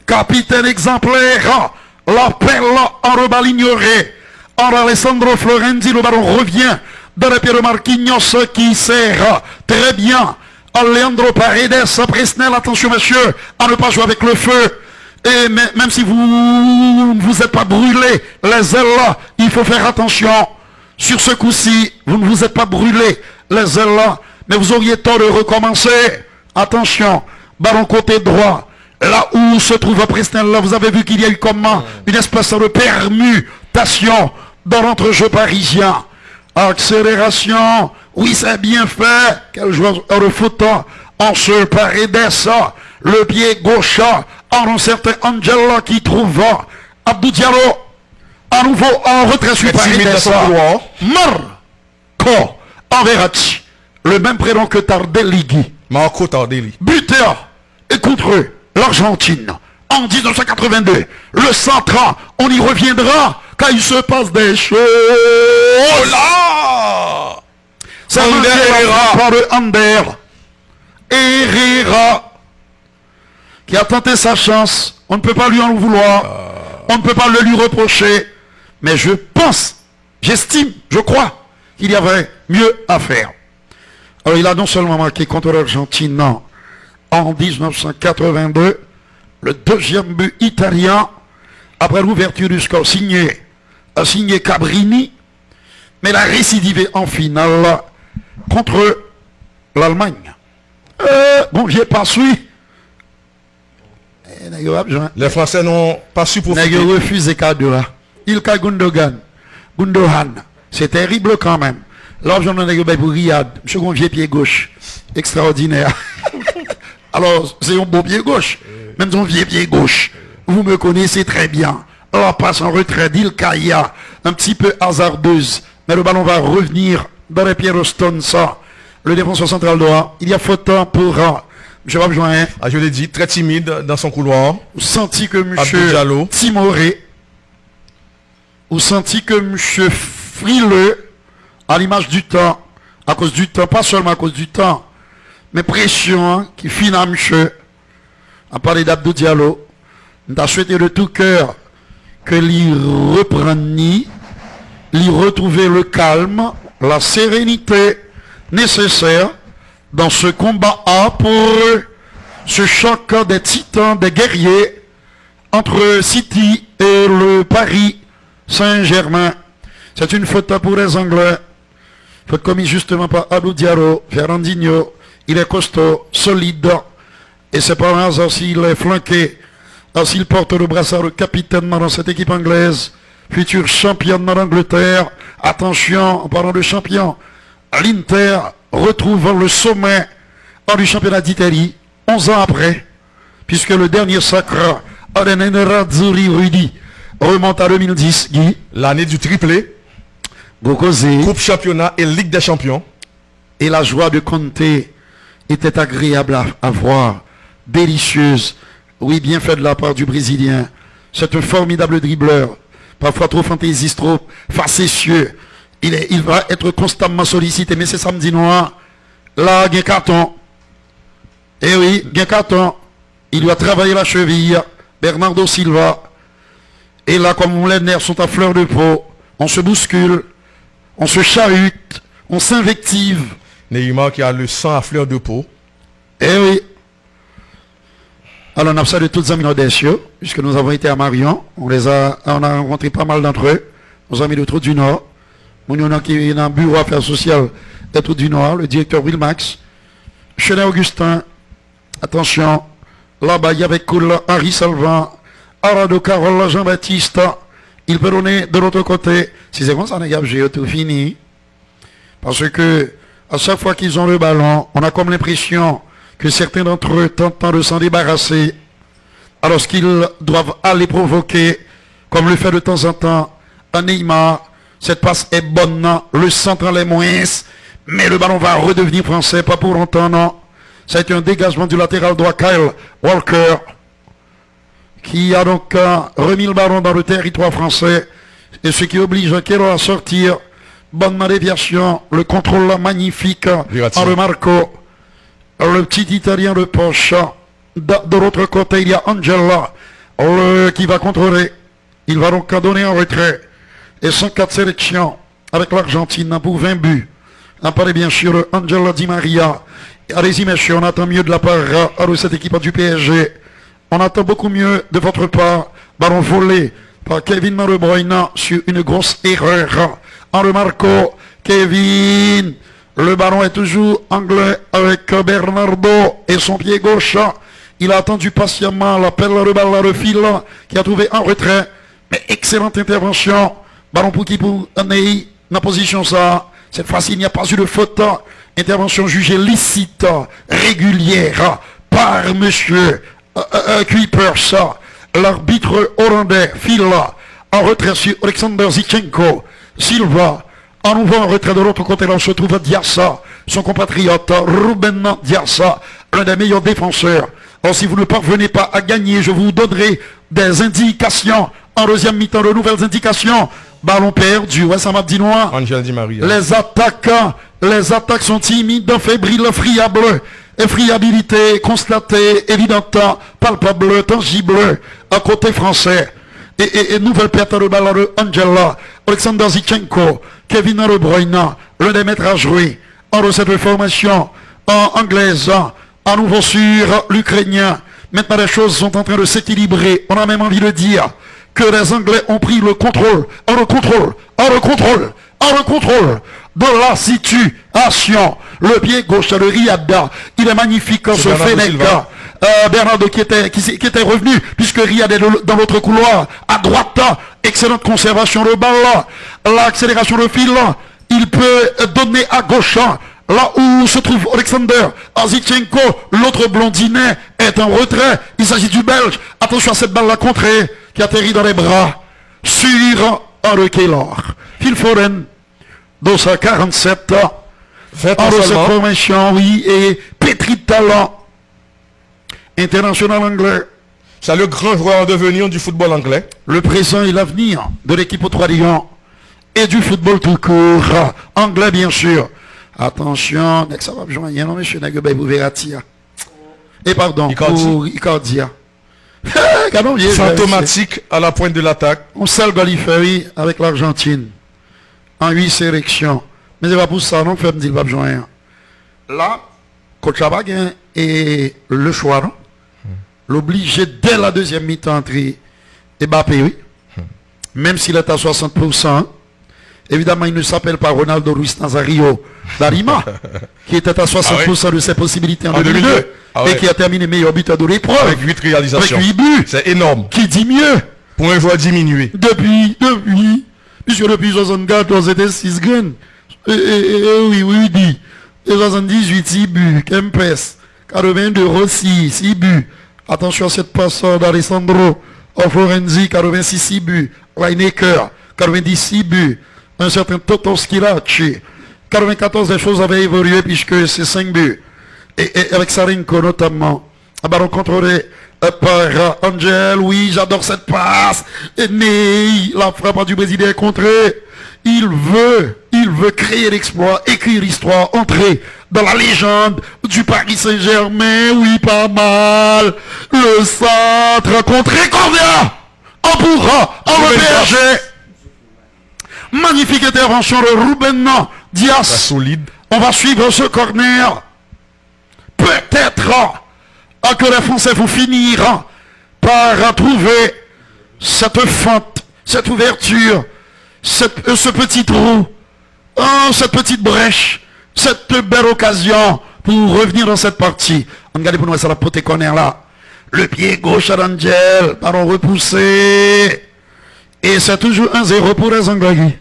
capitaine exemplaire, l'appel en rebal ignoré, en Alessandro Florenzi, le ballon revient dans les pieds de Marquinhos qui sert très bien à Leandro Paredes. Presnel, attention messieurs, à ne pas jouer avec le feu. Et même si vous ne vous êtes pas brûlé les ailes là, il faut faire attention. Sur ce coup-ci, vous ne vous êtes pas brûlé les ailes là, mais vous auriez tort de recommencer. Attention, ballon côté droit. Là où se trouve Presnel, là, vous avez vu qu'il y a eu comment une espèce de permutation dans l'entrejeu parisien. Accélération, oui c'est bien fait. Quel joueur de foot en se Paredes, le pied gauche, en un certain Angela qui trouve Abdou Diallo. À nouveau en retrait sur Paredes. Marco Verratti. Le même prénom que Tardelli. Marco Tardelli. Buteur et contre eux, l'Argentine. En 1982. Le centre, on y reviendra quand il se passe des choses. Oh là! Ça par le Ander Herrera qui a tenté sa chance. On ne peut pas lui en vouloir. On ne peut pas le lui reprocher. Mais je pense, j'estime, je crois qu'il y avait mieux à faire. Alors il a non seulement marqué contre l'Argentine en 1982, le deuxième but italien, après l'ouverture du score signé Cabrini, mais il a récidivé en finale contre l'Allemagne. Bon, j'ai pas su. Les Français n'ont pas su profiter. Ils ont refusé cadeau là. Ilka Gundogan. C'est terrible quand même. L'argent de pour Riyad. Monsieur Gonvier pied gauche. Extraordinaire. Alors, c'est un beau pied gauche. Même son vieux pied gauche. Vous me connaissez très bien. La passe en retrait d'Ilkaya, un petit peu hasardeuse. Mais le ballon va revenir dans les pieds de Stonsa. Le défenseur central droit. Il y a faute pour je vais rejoindre. Ah, je l'ai dit, très timide dans son couloir. Vous sentez que M. Timoré, vous sentez que M. Frileux, à l'image du temps, à cause du temps, pas seulement à cause du temps, mais pression qui finit à M. à parler d'Abdou Diallo, nous avons souhaité de tout cœur que l'y reprenne, l'y retrouver le calme, la sérénité nécessaire dans ce combat A pour ce choc des titans, des guerriers entre City et le Paris Saint-Germain. C'est une faute pour les Anglais. Faute commise justement par Abdou Diallo, Fernandinho. Il est costaud, solide. Et c'est pas un hasard s'il est flanqué, s'il porte le brassard de capitaine dans cette équipe anglaise, future championne d'Angleterre. Attention, en parlant de champion, l'Inter retrouve le sommet du championnat d'Italie 11 ans après, puisque le dernier sacre des Nerazzurri Rudy remonte à 2010, Guy. L'année du triplé. Gokosé. Coupe championnat et Ligue des champions. Et la joie de Conte était agréable à voir, délicieuse. Oui, bien fait de la part du Brésilien. C'est un formidable dribbleur, parfois trop fantaisiste, trop facétieux. Il va être constamment sollicité, mais c'est samedi noir. Là, il y a un carton. Eh oui, il y a un carton. Il doit travailler la cheville. Bernardo Silva. Et là, comme les nerfs sont à fleur de peau, on se bouscule, on se chahute, on s'invective. Neymar qui a le sang à fleur de peau. Eh oui. Alors, on a ça de toutes les amis d'Essieux, puisque nous avons été à Marion. On a rencontré pas mal d'entre eux, nos amis de Trou du Nord. Nous avons qui est dans un bureau affaires sociales de Trou du Nord, le directeur Wilmax. Chenet Augustin, attention, là-bas, il y avait Cool, Henri Salvant, Arado Carole, Jean-Baptiste. Il peut donner de l'autre côté. Si c'est comme ça, j'ai tout fini. Parce que, à chaque fois qu'ils ont le ballon, on a comme l'impression que certains d'entre eux tentent de s'en débarrasser, alors qu'ils doivent aller provoquer, comme le fait de temps en temps un Neymar. Cette passe est bonne, le central est moins, mais le ballon va redevenir français, pas pour longtemps, non. Ça a été un dégagement du latéral droit, Kyle Walker, qui a donc remis le ballon dans le territoire français, et ce qui oblige Kelo à sortir. Bonne déviation, le contrôle magnifique en remarquant le petit Italien de poche. De l'autre côté, il y a Angela qui va contrôler. Il va donc donner un retrait. Et 104 sélections avec l'Argentine pour 20 buts. On parle bien sûr Angela Di Maria. Allez-y messieurs, on attend mieux de la part de cette équipe du PSG. On attend beaucoup mieux de votre part. Ballon volé par Kevin De Bruyne sur une grosse erreur. En remarquant Kevin, le ballon est toujours anglais avec Bernardo et son pied gauche. Il a attendu patiemment l'appel de balle de fil qui a trouvé un retrait. Mais excellente intervention. Ballon pour qui pour Ney, dans la position ça. Cette fois-ci, il n'y a pas eu de faute. Intervention jugée licite, régulière par monsieur Kuipers. L'arbitre hollandais file en retrait sur Alexander Zichenko. Silva, en nouveau en retrait de l'autre côté, là on se trouve Diassa, son compatriote Ruben Diassa, l'un des meilleurs défenseurs. Alors si vous ne parvenez pas à gagner, je vous donnerai des indications en deuxième mi-temps, de nouvelles indications. Ballon perdu, ouais, ça m'a dit noir. Angel Di Maria. Les attaques sont timides, fébriles, friables. Effriabilité constatée, évidente, palpable, tangible, à côté français. Et nouvelle perte de balle de Angela, Alexander Zichenko, Kevin De Bruyne, l'un des maîtres à jouer en cette formation anglaise, à nouveau sur l'Ukrainien. Maintenant les choses sont en train de s'équilibrer. On a même envie de dire que les Anglais ont pris le contrôle, le contrôle de la situation. Le pied gauche de Riyad, il est magnifique ce Fennec. Bernardo qui était revenu, puisque Riyad est dans l'autre couloir, à droite, excellente conservation de balle, l'accélération de fil, il peut donner à gauche, Là où se trouve Alexander Azichenko, l'autre blondinet, est en retrait. Il s'agit du Belge. Attention à cette balle-là contrée qui atterrit dans les bras sur Henri Keylor. Phil Foden, dans sa 47 ans. En de cette formation, oui, et pétri de talent. International anglais. C'est le grand joueur en devenir du football anglais. Le présent et l'avenir de l'équipe aux Trois Lions et du football tout court. Anglais, bien sûr. Attention, ça va joindre, non, monsieur Nagobé, vous verrez. Et pardon, pour Icardia. Fantomatique à la pointe de l'attaque. On sale Galiferi avec l'Argentine. En 8 sélections. Mais c'est pas pour ça, non, fait me dire, pas joindre. Là, coach Chabagin et le choix, non? L'obligé dès la deuxième mi-temps entrer Mbappé, oui. Même s'il est à 60%. Évidemment, il ne s'appelle pas Ronaldo Ruiz Nazario d'Arima, qui était à 60% de ses possibilités en 2002 et qui a terminé meilleur buteur de l'épreuve. Avec 8 réalisations. Avec 8 buts. C'est énorme. Qui dit mieux? Pour un joueur diminué. Puisque depuis 74, c'était 6 graines. Oui, dit. Et 78, 6 buts. Kempes, 82, Rossi, 6 buts. Attention à cette passe d'Alessandro Florenzi, 86, 6 buts. Lineker, 96 buts. Un certain Toto Schilacci. 94, les choses avaient évolué puisque c'est 5 buts. Et avec Sarenko notamment. Un ballon contrôlé par Angel. Oui, j'adore cette passe. Et Ney, la frappe du Brésilien est contrée. Il veut créer l'exploit, écrire l'histoire, entrer dans la légende du Paris Saint-Germain. Oui, pas mal. Le centre contré, combien? On pourra, on le PSG. Magnifique intervention de Ruben Dias. Solide. On va suivre ce corner. Peut-être que les Français vont finir par trouver cette fente, cette ouverture, ce petit trou, cette petite brèche, cette belle occasion pour revenir dans cette partie. Regardez pour nous, ça la pote corner là. Le pied gauche à l'Angel, ballon repoussé. Et c'est toujours 1-0 pour les Anglais.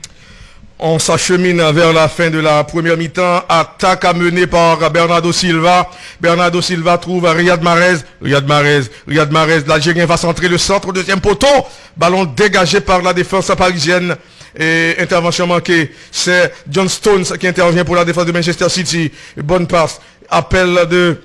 On s'achemine vers la fin de la première mi-temps. Attaque à mener par Bernardo Silva. Bernardo Silva trouve Riyad Mahrez. Riyad Mahrez. L'Algérien va centrer le centre, deuxième poteau. Ballon dégagé par la défense parisienne. Et intervention manquée. C'est John Stones qui intervient pour la défense de Manchester City. Bonne passe. Appel de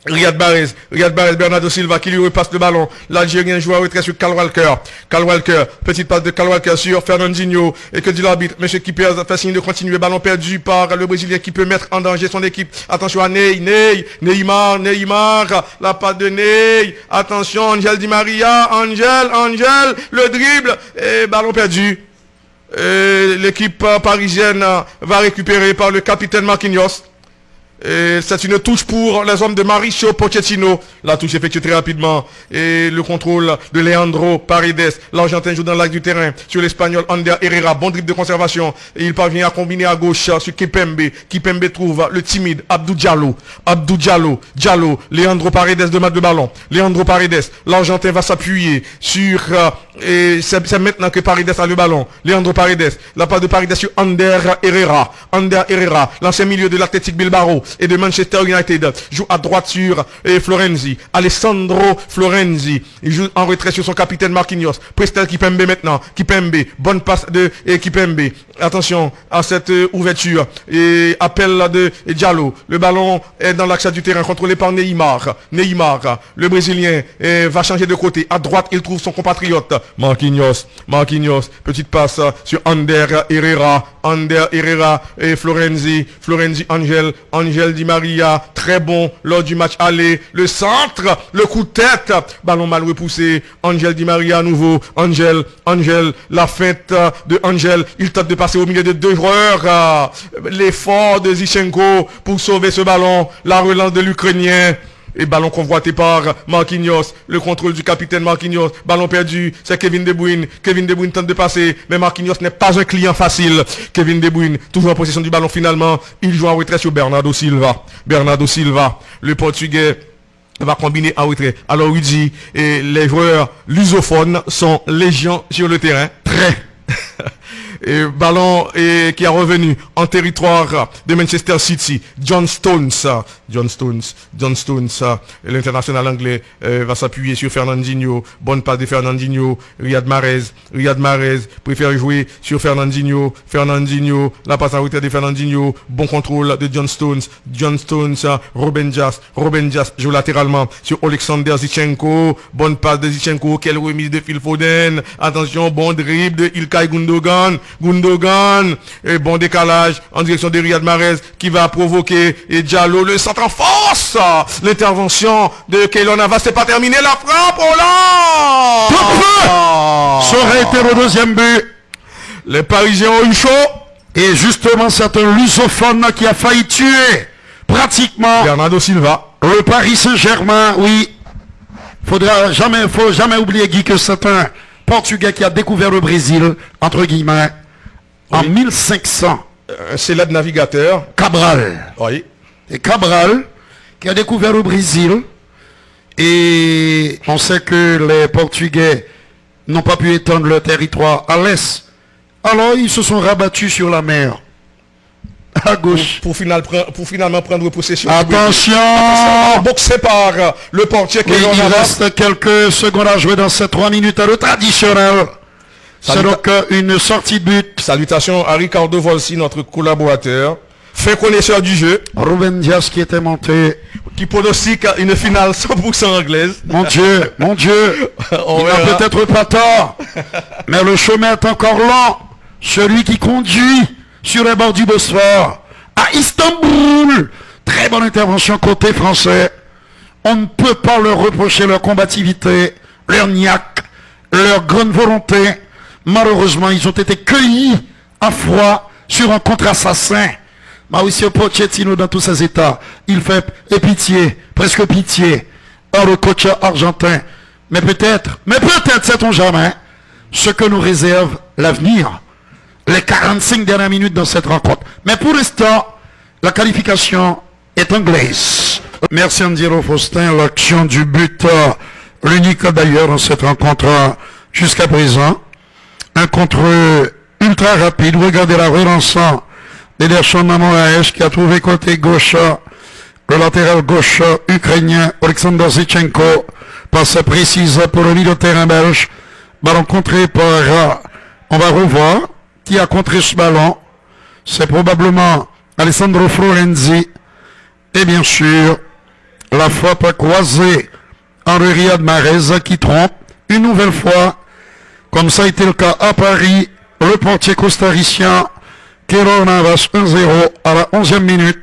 Riyad Mahrez, Bernardo Silva qui lui repasse le ballon. L'Algérien joue à retrait sur Kyle Walker, petite passe de Kyle Walker sur Fernandinho. Et que dit l'arbitre? Monsieur Kippers fait signe de continuer. Ballon perdu par le Brésilien qui peut mettre en danger son équipe. Attention à Neymar. La passe de Ney. Attention, Angel Di Maria. Angel, le dribble. Et ballon perdu. L'équipe parisienne va récupérer par le capitaine Marquinhos. C'est une touche pour les hommes de Mauricio Pochettino. La touche effectuée très rapidement. Et le contrôle de Leandro Paredes. L'Argentin joue dans l'axe du terrain sur l'Espagnol Ander Herrera. Bon dribble de conservation. Et il parvient à combiner à gauche sur Kipembe. Kipembe trouve le timide Abdou Diallo. Leandro Paredes demande le ballon. Leandro Paredes. L'Argentin va s'appuyer sur... et c'est maintenant que Paredes a le ballon. Leandro Paredes. La passe de Paredes sur Ander Herrera. L'ancien milieu de l'Athletic Bilbao et de Manchester United, joue à droite sur Florenzi, Alessandro Florenzi, il joue en retrait sur son capitaine Marquinhos. Prestel Kipembe maintenant, bonne passe de Kipembe, attention à cette ouverture, et appel de Diallo, le ballon est dans l'axe du terrain, contrôlé par Neymar, le Brésilien va changer de côté, à droite il trouve son compatriote Marquinhos, petite passe sur Ander Herrera et Florenzi, Angel Di Maria, très bon lors du match aller. Le centre, le coup de tête, ballon mal repoussé. Angel Di Maria à nouveau. Angel, la feinte de Angel. Il tente de passer au milieu de deux joueurs. L'effort de Zichenko pour sauver ce ballon. La relance de l'Ukrainien. Et ballon convoité par Marquinhos. Le contrôle du capitaine Marquinhos. Ballon perdu. C'est Kevin De Bruyne. Kevin De Bruyne tente de passer. Mais Marquinhos n'est pas un client facile. Kevin De Bruyne, toujours en possession du ballon finalement. Il joue en retrait sur Bernardo Silva. Le Portugais va combiner en retrait. Alors oui dit, et les joueurs lusophones sont légion sur le terrain. Et ballon qui est revenu en territoire de Manchester City. John Stones, l'international anglais va s'appuyer sur Fernandinho. Bonne passe de Fernandinho. Riyad Mahrez préfère jouer sur Fernandinho. La passe en retrait de Fernandinho. Bon contrôle de John Stones. Ruben Dias joue latéralement sur Alexander Zinchenko. Bonne passe de Zinchenko. Quelle remise de Phil Foden. Attention, bon dribble de Ilkay Gundogan. Et bon décalage en direction de Riyad Mahrez qui va provoquer et Diallo, le centre en force. L'intervention de Keylor Navas, c'est pas terminé, la frappe, oh là! Ça aurait été le deuxième but. Les Parisiens ont eu chaud. Et justement, c'est un lusophone qui a failli tuer pratiquement Bernardo Silva. Le Paris Saint-Germain, oui. Faut jamais oublier, Guy, que c'est un Portugais qui a découvert le Brésil, entre guillemets, en 1500. Un célèbre navigateur. Cabral. Oui. Et Cabral, qui a découvert le Brésil. Et on sait que les Portugais n'ont pas pu étendre leur territoire à l'est. Alors ils se sont rabattus sur la mer. À gauche. Pour finalement prendre possession. Attention, boxé par le portier. Oui, il reste quelques secondes à jouer dans ces 3 minutes à le traditionnel. C'est donc une sortie de but. Salutations à Ricardo Volsi, notre collaborateur, fait connaisseur du jeu. Ruben Dias qui était monté. Qui pronostique une finale 100% anglaise. Mon Dieu, il n'a peut-être pas tort. Mais le chemin est encore long. Celui qui conduit sur les bords du Bosphore à Istanbul. Très bonne intervention côté français. On ne peut pas leur reprocher leur combativité, leur niaque, leur grande volonté. Malheureusement, ils ont été cueillis à froid sur un contre-assassin. Mauricio Pochettino, dans tous ses états, il fait pitié, presque pitié, le coach argentin. Mais peut-être, sait-on jamais, ce que nous réserve l'avenir. Les 45 dernières minutes dans cette rencontre. Mais pour l'instant, la qualification est anglaise. Merci Angelo Faustin, l'action du but, l'unique d'ailleurs dans cette rencontre jusqu'à présent. Un contre ultra rapide. Regardez la relance d'Ederson Moraes qui a trouvé côté gauche le latéral gauche ukrainien Alexander Zinchenko. Passe précise pour le milieu de terrain belge. Ballon contré par, on va revoir qui a contré ce ballon. C'est probablement Alessandro Florenzi. Et bien sûr, la frappe croisée en Riyad Mahrez qui trompe une nouvelle fois. Comme ça a été le cas à Paris, le portier costaricien Keylor Navas 1-0 à la 11e minute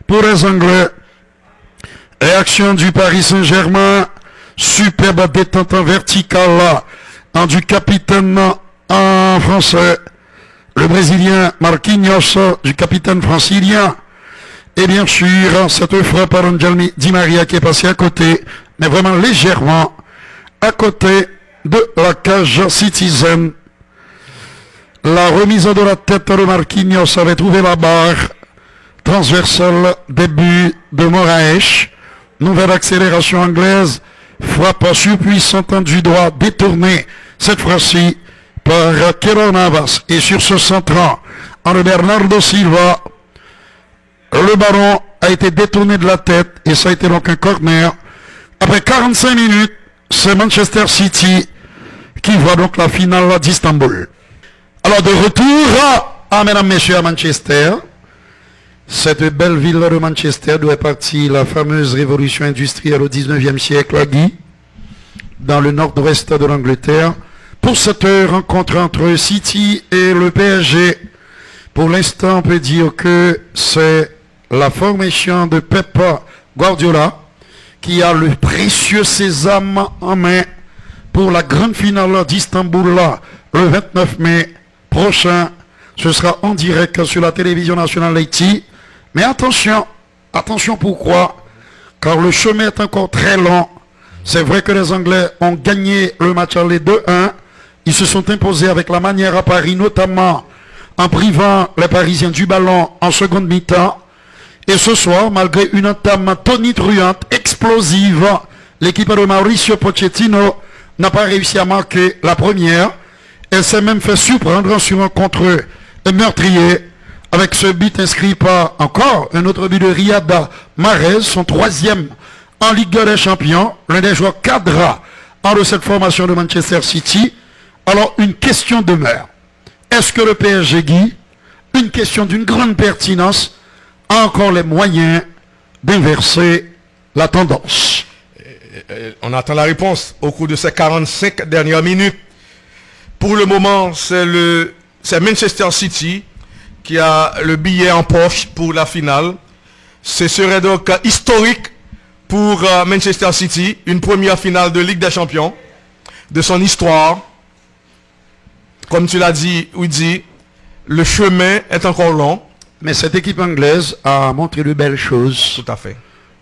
pour les Anglais. Réaction du Paris Saint-Germain, superbe détente en verticale du capitaine en français, le Brésilien Marquinhos, du capitaine francilien. Et bien sûr, cette frappe par Angel Di Maria qui est passé à côté, mais vraiment légèrement à côté de la cage Citizen. La remise de la tête de Marquinhos avait trouvé la barre transversale, début de Moraes. Nouvelle accélération anglaise, frappe surpuissante du droit détournée, cette fois-ci par Keylor Navas. Et sur ce centrant, en Bernardo Silva, le ballon a été détourné de la tête et ça a été donc un corner. Après 45 minutes, c'est Manchester City qui voit donc la finale d'Istanbul. Alors de retour mesdames, messieurs, à Manchester. Cette belle ville de Manchester d'où est partie la fameuse révolution industrielle au 19e siècle, Guy, dans le nord-ouest de l'Angleterre. Pour cette rencontre entre City et le PSG, pour l'instant, on peut dire que c'est la formation de Pep Guardiola qui a le précieux sésame en main pour la grande finale d'Istanbul le 29 mai prochain. Ce sera en direct sur la télévision nationale Haïti. Mais attention, pourquoi? Car le chemin est encore très long. C'est vrai que les Anglais ont gagné le match aller 2-1. Ils se sont imposés avec la manière à Paris, notamment en privant les Parisiens du ballon en seconde mi-temps. Et ce soir, malgré une entame tonitruante, explosive, l'équipe de Mauricio Pochettino n'a pas réussi à marquer la première. Elle s'est même fait surprendre sur un contre meurtrier avec ce but inscrit par encore un autre but de Riyad Mahrez, son 3e en Ligue des Champions, l'un des joueurs cadres de cette formation de Manchester City. Alors une question demeure. Est-ce que le PSG, Guy, une question d'une grande pertinence, a encore les moyens d'inverser la tendance? On attend la réponse au cours de ces 45 dernières minutes. Pour le moment, c'est Manchester City qui a le billet en poche pour la finale. Ce serait donc historique pour Manchester City, une première finale de Ligue des Champions de son histoire. Comme tu l'as dit, Woody, le chemin est encore long. Mais cette équipe anglaise a montré de belles choses. Tout à fait.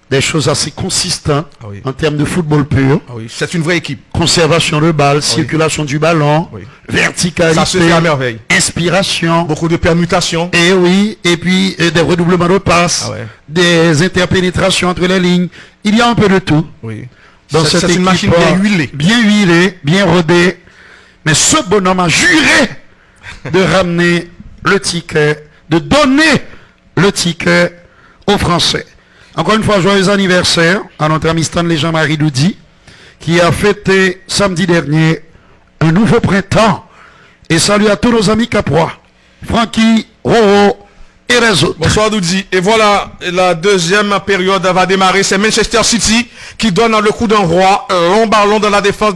Des choses assez consistantes oui. en termes de football pur. Oui, c'est une vraie équipe. Conservation de balle, circulation du ballon, verticalité, ça se fait à merveille. Inspiration. Beaucoup de permutations. Et oui, et puis des redoublements de passes, des interpénétrations entre les lignes. Il y a un peu de tout. Oui. Donc c'est une machine bien huilée. Bien huilée, bien rodée. Mais ce bonhomme a juré de ramener le ticket, de donner le ticket aux Français. Encore une fois, joyeux anniversaire à notre ami Stanley Jean-Marie Doudi, qui a fêté samedi dernier un nouveau printemps. Et salut à tous nos amis capois, Francky, Roro et les autres. Bonsoir Doudi. Et voilà, la deuxième période va démarrer. C'est Manchester City qui donne le coup d'envoi. Un long ballon dans la défense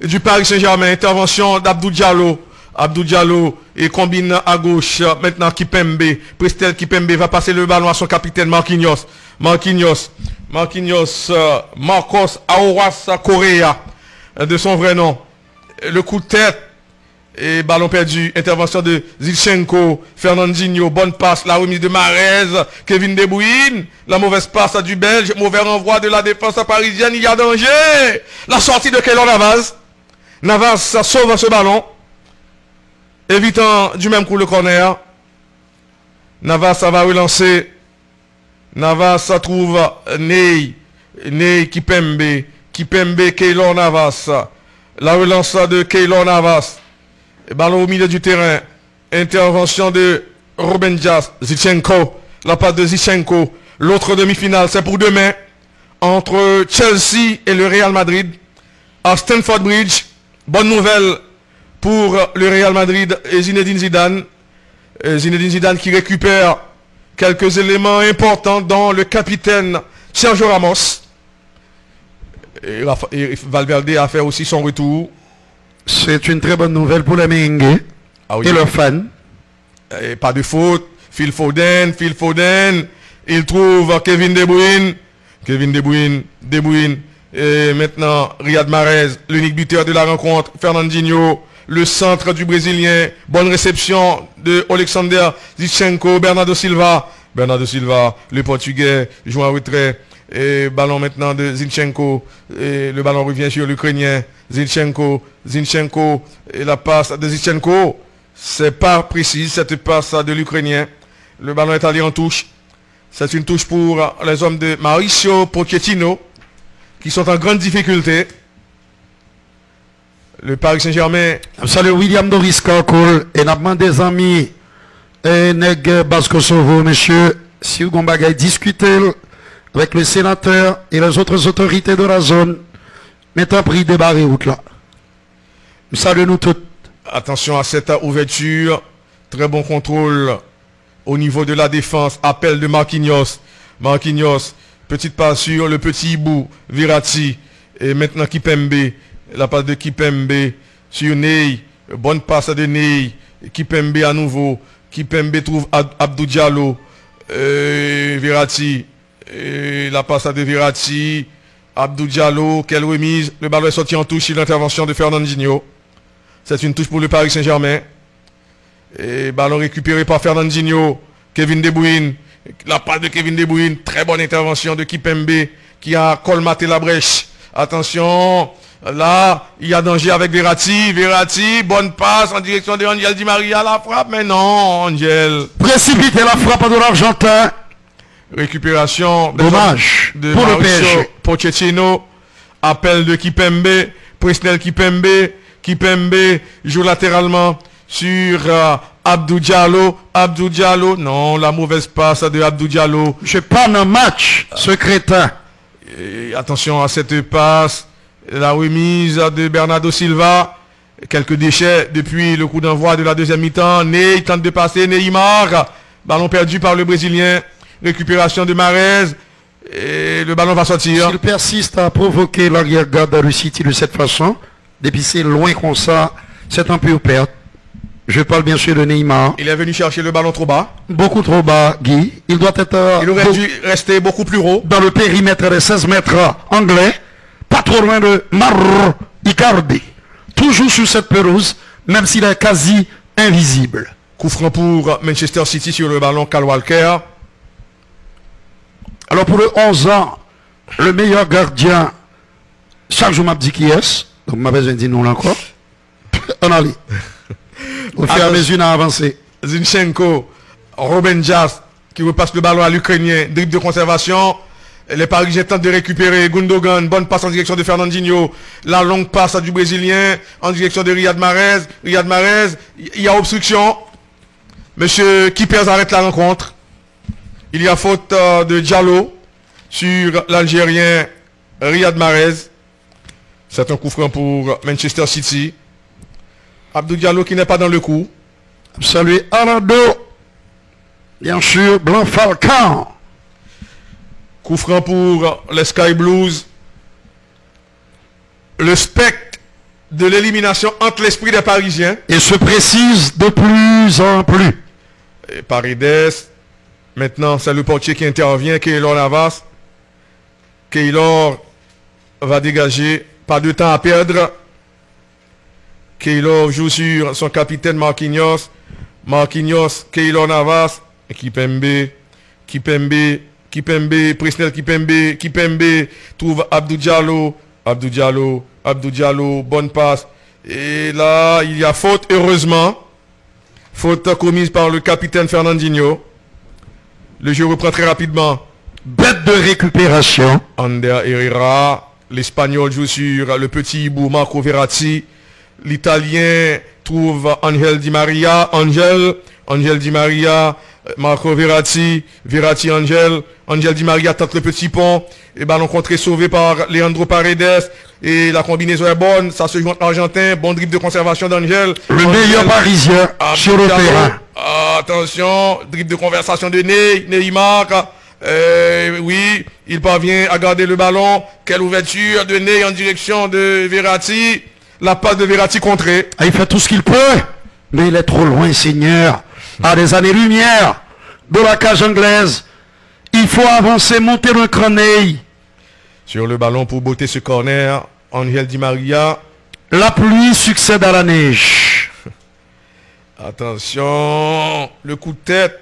du Paris Saint-Germain. Intervention d'Abdou Diallo. Abdou Diallo et combine à gauche. Maintenant Kipembe. Prestel Kipembe va passer le ballon à son capitaine Marquinhos. Marcos Aouras Correa, de son vrai nom. Le coup de tête et ballon perdu. Intervention de Zinchenko, Fernandinho, bonne passe, la remise de Mahrez, Kevin De Bruyne, la mauvaise passe à du Belge, mauvais renvoi de la défense parisienne, il y a danger. La sortie de Keylor Navas. Navas sauve ce ballon, évitant du même coup le corner. Navas va relancer. Navas trouve Ney Kipembe, Keylor Navas. La relance de Keylor Navas. Ballon au milieu du terrain. Intervention de Ruben Dias, Zinchenko. La passe de Zinchenko. L'autre demi-finale, c'est pour demain. Entre Chelsea et le Real Madrid. À Stamford Bridge. Bonne nouvelle pour le Real Madrid et Zinedine Zidane. Zinedine Zidane qui récupère quelques éléments importants dont le capitaine Sergio Ramos. Et Valverde a fait aussi son retour. C'est une très bonne nouvelle pour les Merengues et leurs fans. Et pas de faute. Phil Foden. Il trouve Kevin De Bruyne. Et maintenant Riyad Mahrez, l'unique buteur de la rencontre. Fernandinho. Le centre du Brésilien. Bonne réception de Alexander Zinchenko. Bernardo Silva, le Portugais, joue en retrait. Et ballon maintenant de Zinchenko. Et le ballon revient sur l'Ukrainien. Zinchenko. Et la passe de Zinchenko. C'est pas précis, cette passe de l'Ukrainien. Le ballon est allé en touche. C'est une touche pour les hommes de Mauricio Pochettino, qui sont en grande difficulté. Le Paris Saint-Germain. Salut William Doris Karkoul et n'a demandé des amis et Neg Baskosovo, monsieur, si vous avez discuté avec le sénateur et les autres autorités de la zone, mettez pris débarrer route là. Salut nous tous. Attention à cette ouverture. Très bon contrôle au niveau de la défense. Appel de Marquinhos. Petite passe sur le petit hibou. Verratti. Et maintenant Kipembe. La passe de Kipembe sur Ney. Bonne passe de Ney. Kipembe à nouveau. Kipembe trouve Abdou Diallo. Verratti. La passe de Verratti. Abdou Diallo. Quelle remise. Le ballon est sorti en touche sur l'intervention de Fernandinho. C'est une touche pour le Paris Saint-Germain. Et ballon récupéré par Fernandinho. Kevin De Bruyne. La passe de Kevin De Bruyne. Très bonne intervention de Kipembe qui a colmaté la brèche. Attention. Là, il y a danger avec Verratti. Bonne passe en direction de Angel Di Maria. La frappe, mais non, Angel. Précipiter la frappe de l'Argentin. Récupération. Dommage de pour le PSG. Pochettino. Appel de Kipembe. Presnel Kipembe Kipembe joue latéralement sur Abdou Diallo. Abdou Diallo, non, la mauvaise passe de Abdou Diallo. Je pas un match, ce crétin. Et attention à cette passe. La remise de Bernardo Silva. Quelques déchets depuis le coup d'envoi de la deuxième mi-temps. Ney tente de passer. Neymar. Ballon perdu par le Brésilien. Récupération de Mahrez. Et le ballon va sortir. S'il persiste à provoquer l'arrière-garde de City de cette façon, depuis c'est loin comme ça, c'est un peu perte. Je parle bien sûr de Neymar. Il est venu chercher le ballon trop bas. Beaucoup trop bas, Guy. Il doit être... Il aurait dû rester beaucoup plus haut. Dans le périmètre des 16 mètres anglais. Pas trop loin de Mauro Icardi. Toujours sur cette pelouse, même s'il est quasi invisible. Coup franc pour Manchester City sur le ballon, Kyle Walker. Alors pour le 11 ans, le meilleur gardien, chaque jour m'a dit qui est. Donc m'a besoin de dire non là encore. On allait. Au fur et à mesure, on a avancé. Zinchenko, Robin Jas, qui repasse le ballon à l'Ukrainien, dribble de conservation. Les Parisiens tentent de récupérer Gundogan, bonne passe en direction de Fernandinho. La longue passe du Brésilien en direction de Riyad Mahrez. Riyad Mahrez, il y a obstruction. Monsieur Keepers arrête la rencontre. Il y a faute de Diallo sur l'Algérien Riyad Mahrez. C'est un coup franc pour Manchester City. Abdou Diallo qui n'est pas dans le coup. Salut Arado. Bien sûr, Blanc Falcon. Coup franc pour les Sky Blues. Le spectre de l'élimination entre l'esprit des Parisiens. Et se précise de plus en plus. Et Paredes. Maintenant, c'est le portier qui intervient, Keylor Navas. Keylor va dégager. Pas de temps à perdre. Keylor joue sur son capitaine Marquinhos. Marquinhos, Keylor Navas. Kipembe. Presnel Kipembe trouve Abdou Diallo. Abdou Diallo, bonne passe. Et là, il y a faute, heureusement. Faute commise par le capitaine Fernandinho. Le jeu reprend très rapidement. Bête de récupération. Ander Herrera. L'Espagnol joue sur le petit hibou Marco Verratti. L'Italien trouve Angel Di Maria. Angel Di Maria. Marco Verratti. Angel Di Maria tente le petit pont. Et ballon contré sauvé par Leandro Paredes. Et la combinaison est bonne. Ça se joue entre l'Argentin. Bon dribble de conservation d'Angel. Le meilleur parisien sur le terrain. Attention. Dribble de conversation de Neymar. Oui, il parvient à garder le ballon. Quelle ouverture de Ney en direction de Verratti. La passe de Verratti contrée. Il fait tout ce qu'il peut. Mais il est trop loin, Seigneur. À des années-lumière de la cage anglaise. Il faut avancer, monter le crâne. Sur le ballon pour botter ce corner, Angel Di Maria. La pluie succède à la neige. Attention, le coup de tête.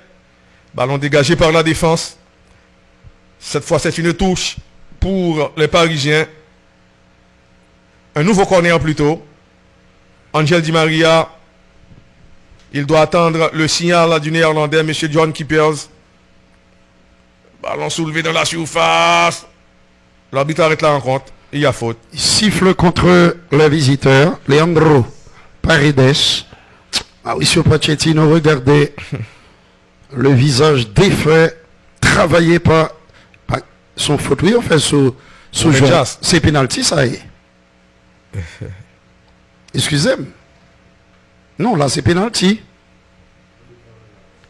Ballon dégagé par la défense. Cette fois, c'est une touche pour les Parisiens. Un nouveau corner plutôt. Angel Di Maria. Il doit attendre le signal du néerlandais, M. John Keepers. Ballon soulevé dans la surface. L'arbitre arrête la rencontre. Il y a faute. Il siffle contre les visiteurs. Leandro Paredes. Ah oui, sur Pochettino, regardez le visage défait, travaillé par son faute. Oui, on fait sous c'est pénalty, ça y est. Excusez-moi. Non, là, c'est pénalty.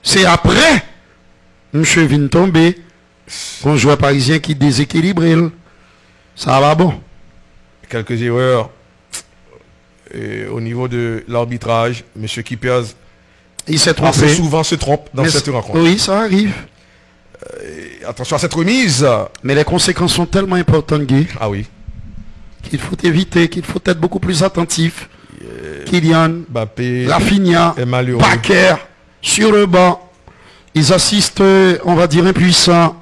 C'est après, M. vient tomber, un joueur parisien qui déséquilibre. Ça va bon. Quelques erreurs au niveau de l'arbitrage. M. Keepers, il s'est trompé. Souvent se trompe dans cette rencontre. Oui, ça arrive. Attention à cette remise. Mais les conséquences sont tellement importantes, Guy. Ah oui. Qu'il faut éviter, qu'il faut être beaucoup plus attentif. Kylian, Mbappé, Rafinha, Bakker, sur le banc. Ils assistent, on va dire, impuissants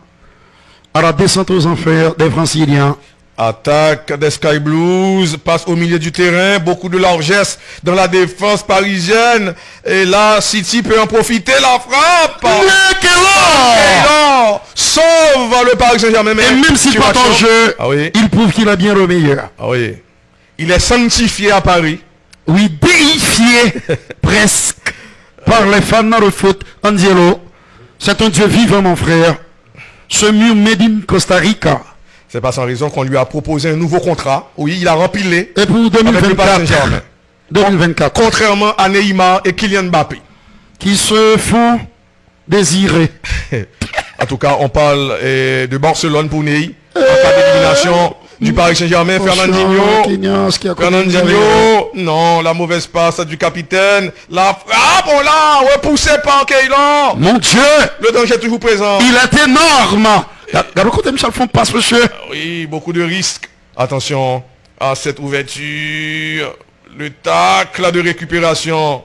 à la descente aux enfers des Franciliens. Attaque des Sky Blues, passe au milieu du terrain, beaucoup de largesse dans la défense parisienne. Et là, City peut en profiter, la frappe. Keylor sauve le Paris Saint-Germain. Et même s'il n'est pas en jeu, ah oui, il prouve qu'il a bien le meilleur. Ah oui. Il est sanctifié à Paris. oui, déifié presque par les fans de foot. Angelo, c'est un Dieu vivant, mon frère. Ce mur made in Costa Rica. C'est pas sans raison qu'on lui a proposé un nouveau contrat. Oui, il a rempilé. Et pour 2024. 2024. Contrairement à Neymar et Kylian Mbappé. Qui se font désirer. En tout cas, on parle de Barcelone pour Ney. En cas d'élimination du Paris Saint-Germain, Fernandinho, non, la mauvaise passe du capitaine, la frappe, on l'a repoussé par Keylor. Mon Dieu, le danger est toujours présent. Il est énorme. Regardez côté Michel Font passe, monsieur. Oui, beaucoup de risques. Attention à cette ouverture, le tacle de récupération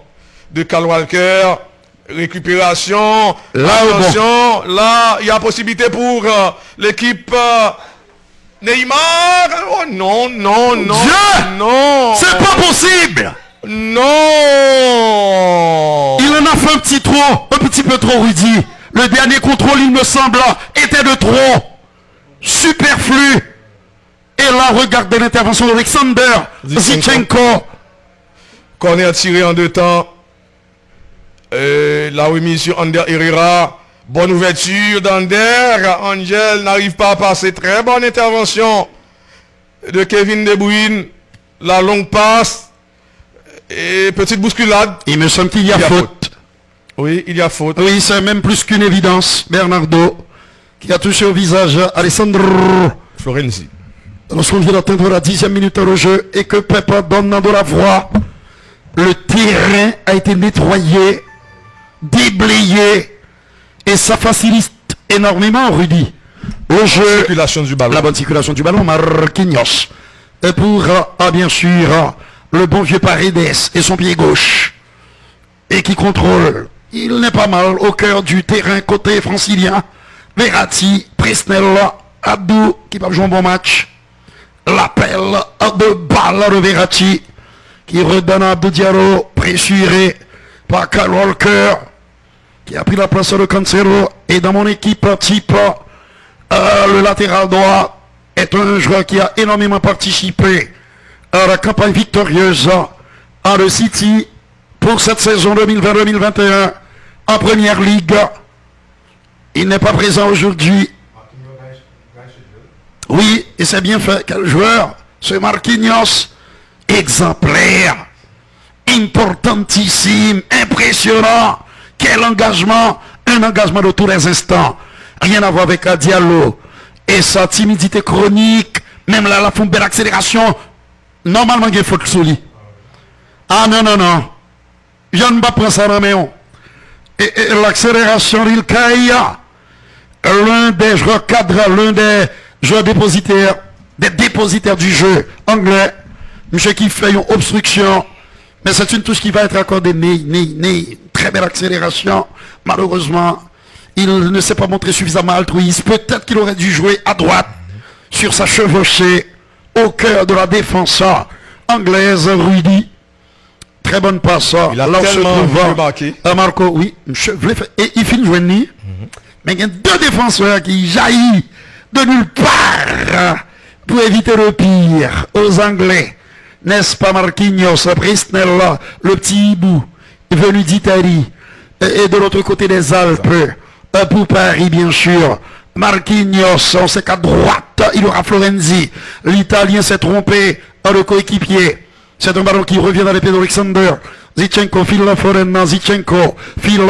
de Kyle Walker. Récupération, là, attention, là, il y a possibilité pour l'équipe Neymar. Oh non, non, non, Dieu, non. C'est pas possible. Non. Il en a fait un petit peu trop, Rudy. Le dernier contrôle, il me semble, était de trop. Superflu. Et là, regardez l'intervention d'Alexander Zinchenko. Corner tiré en 2 temps. La remise sur Ander Herrera. Bonne ouverture d'Ander. Angel n'arrive pas à passer. Très bonne intervention de Kevin De Bruyne. La longue passe. Et petite bousculade. Il me semble qu'il y a faute. Oui, il y a faute. Oui, c'est même plus qu'une évidence. Bernardo, qui a touché au visage Alessandro Florenzi. Lorsqu'on vient d'atteindre la 10e minute de jeu et que Pepa donne de la voix, le terrain a été nettoyé, déblayé, et ça facilite énormément, Rudy. Le jeu, circulation du ballon. La bonne circulation du ballon, Marquinhos. Et pour, bien sûr, le bon vieux Paredes et son pied gauche. Et qui contrôle. Il n'est pas mal au cœur du terrain côté francilien. Verratti, Presnel, Abdou, qui va jouer un bon match. L'appel de balle de Verratti, qui redonne à Abdou Diallo, pressuré par Kyle Walker, qui a pris la place de Cancelo. Et dans mon équipe type, le latéral droit est un joueur qui a énormément participé à la campagne victorieuse à le City pour cette saison 2020-2021 en Première Ligue. Il n'est pas présent aujourd'hui. Oui, et c'est bien fait. Quel joueur, ce Marquinhos, exemplaire, importantissime, impressionnant. Quel engagement, un engagement de tous les instants. Rien à voir avec Diallo et sa timidité chronique. Même là, la belle accélération. Normalement, il y a faute sur lui. Ah non, non, non. Je ne vais pas prendre ça dans mes mains. Et l'accélération d'Ilkaya, l'un des joueurs cadres, l'un des joueurs dépositaires du jeu anglais, monsieur qui fait une obstruction, mais c'est une touche qui va être accordée, très belle accélération. Malheureusement, il ne s'est pas montré suffisamment altruiste. Peut-être qu'il aurait dû jouer à droite, sur sa chevauchée, au cœur de la défense anglaise, Rudy. Très bonne passe. Il a tellement marqué. Marco, oui, et il finit jouer ni. Mais il y a 2 défenseurs qui jaillissent de nulle part pour éviter le pire aux Anglais. N'est-ce pas Marquinhos, Presnel, le petit hibou, venu d'Italie, et de l'autre côté des Alpes, pour Paris bien sûr. Marquinhos, on sait qu'à droite, il aura Florenzi. L'Italien s'est trompé dans le coéquipier. C'est un ballon qui revient dans les pieds d'Alexander. Zinchenko file la Foren, Zinchenko file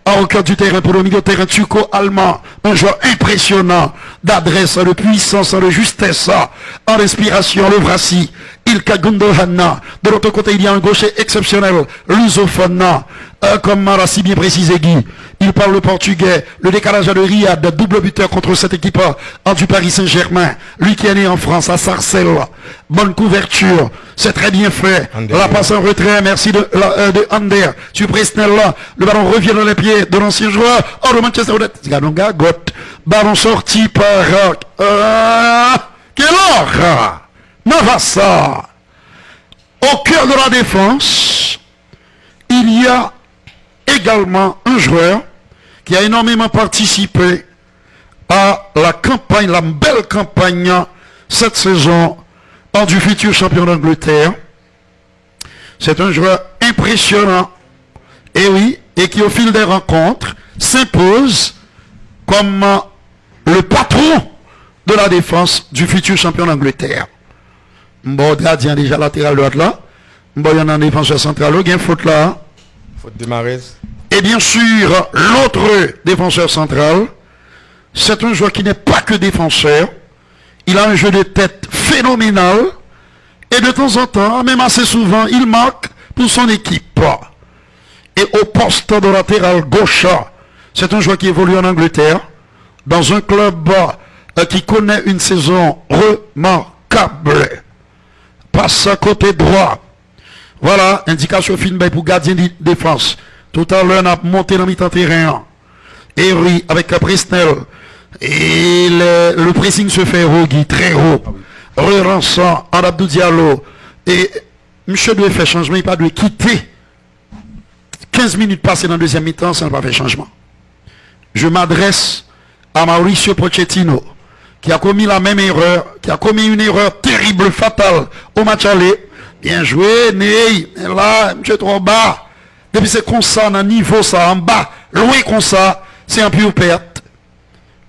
au cœur du terrain pour le milieu de terrain turco-allemand. Un joueur impressionnant d'adresse, de puissance, de justesse, en respiration, le Vrassi. Ilka Gundogan. De l'autre côté, il y a un gaucher exceptionnel, lusophone, comme l'a si bien précisé Guy. Il parle le portugais, le décalage de Riyad, double buteur contre cette équipe du Paris Saint-Germain. Lui qui est né en France, à Sarcelles. Bonne couverture, c'est très bien fait. La passe en retrait, merci de Ander. Sur Presnel, le ballon revient dans les pieds de l'ancien joueur. Oh, le Manchester United. Ballon sorti par Keylor Navassa. Au cœur de la défense, il y a également un joueur qui a énormément participé à la campagne, la belle campagne cette saison du futur champion d'Angleterre. C'est un joueur impressionnant. Et oui, et qui au fil des rencontres s'impose comme le patron de la défense du futur champion d'Angleterre. Bon, gardien déjà latéral droite là. Bon, il y en a un défenseur central. Il y a une faute là. Faute de Mahrez. Et bien sûr, l'autre défenseur central, c'est un joueur qui n'est pas que défenseur. Il a un jeu de tête phénoménal. Et de temps en temps, même assez souvent, il marque pour son équipe. Et au poste de latéral gauche, c'est un joueur qui évolue en Angleterre, dans un club qui connaît une saison remarquable. Passe à côté droit. Voilà, indication fine pour gardien de défense. Tout à l'heure, on a monté dans mi-temps terrain. Et oui, avec Presnel. Et le pressing se fait Rogui, très haut. Re-rançant, en Abdou Diallo. Et monsieur doit faire changement, il pas de quitter. 15 minutes passées dans la deuxième mi-temps, ça n'a pas fait changement. Je m'adresse à Mauricio Pochettino, qui a commis la même erreur, qui a commis une erreur terrible, fatale au match aller. Bien joué, Ney, mais là, monsieur trop bas. Depuis c'est comme ça, dans niveau ça, en bas, loin comme ça, c'est un pure perte.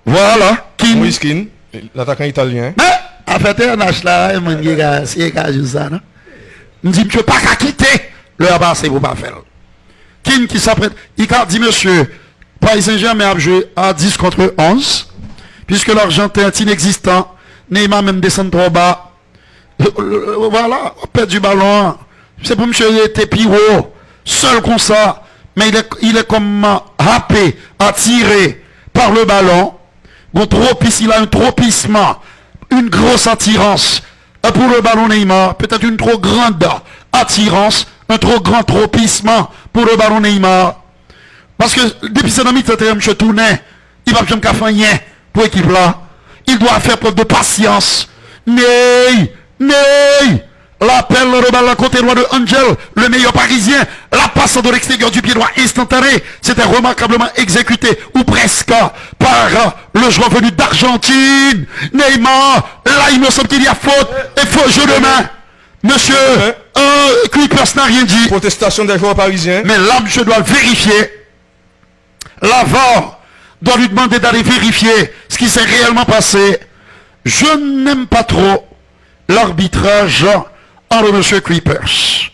Voilà. Moïse Kean, l'attaquant italien. Mais, en fait, un âge là, c'est ça, non? On dit, monsieur, pas qu'à quitter le rabat, c'est pour pas faire. Qui s'apprête, il a dit, monsieur, Paris Saint-Germain a joué à 10 contre 11, puisque l'Argentin est inexistant, Neymar même descend trop bas. Voilà, on perd du ballon. C'est pour monsieur, il était pivot, seul comme ça, mais il est comme happé, attiré par le ballon. Bon, il a un tropisme, une grosse attirance pour le ballon Neymar, peut-être une trop grande attirance, un trop grand tropisme pour le ballon Neymar. Parce que depuis ce mi-temps, M. Tournet, il va pas faire rien pour l'équipe là. Il doit faire preuve de patience. Ney, l'appel, le ballon à côté droit de Angel, le meilleur parisien, la passe de l'extérieur du pied droit instantané, c'était remarquablement exécuté, ou presque, par le joueur venu d'Argentine. Neymar, là il me semble qu'il y a faute, et faux jeu de main. Monsieur, Clippers n'a rien dit. Protestation des joueurs parisiens. Mais là, monsieur doit vérifier. L'avant doit lui demander d'aller vérifier ce qui s'est réellement passé. Je n'aime pas trop l'arbitrage entre monsieur Clippers.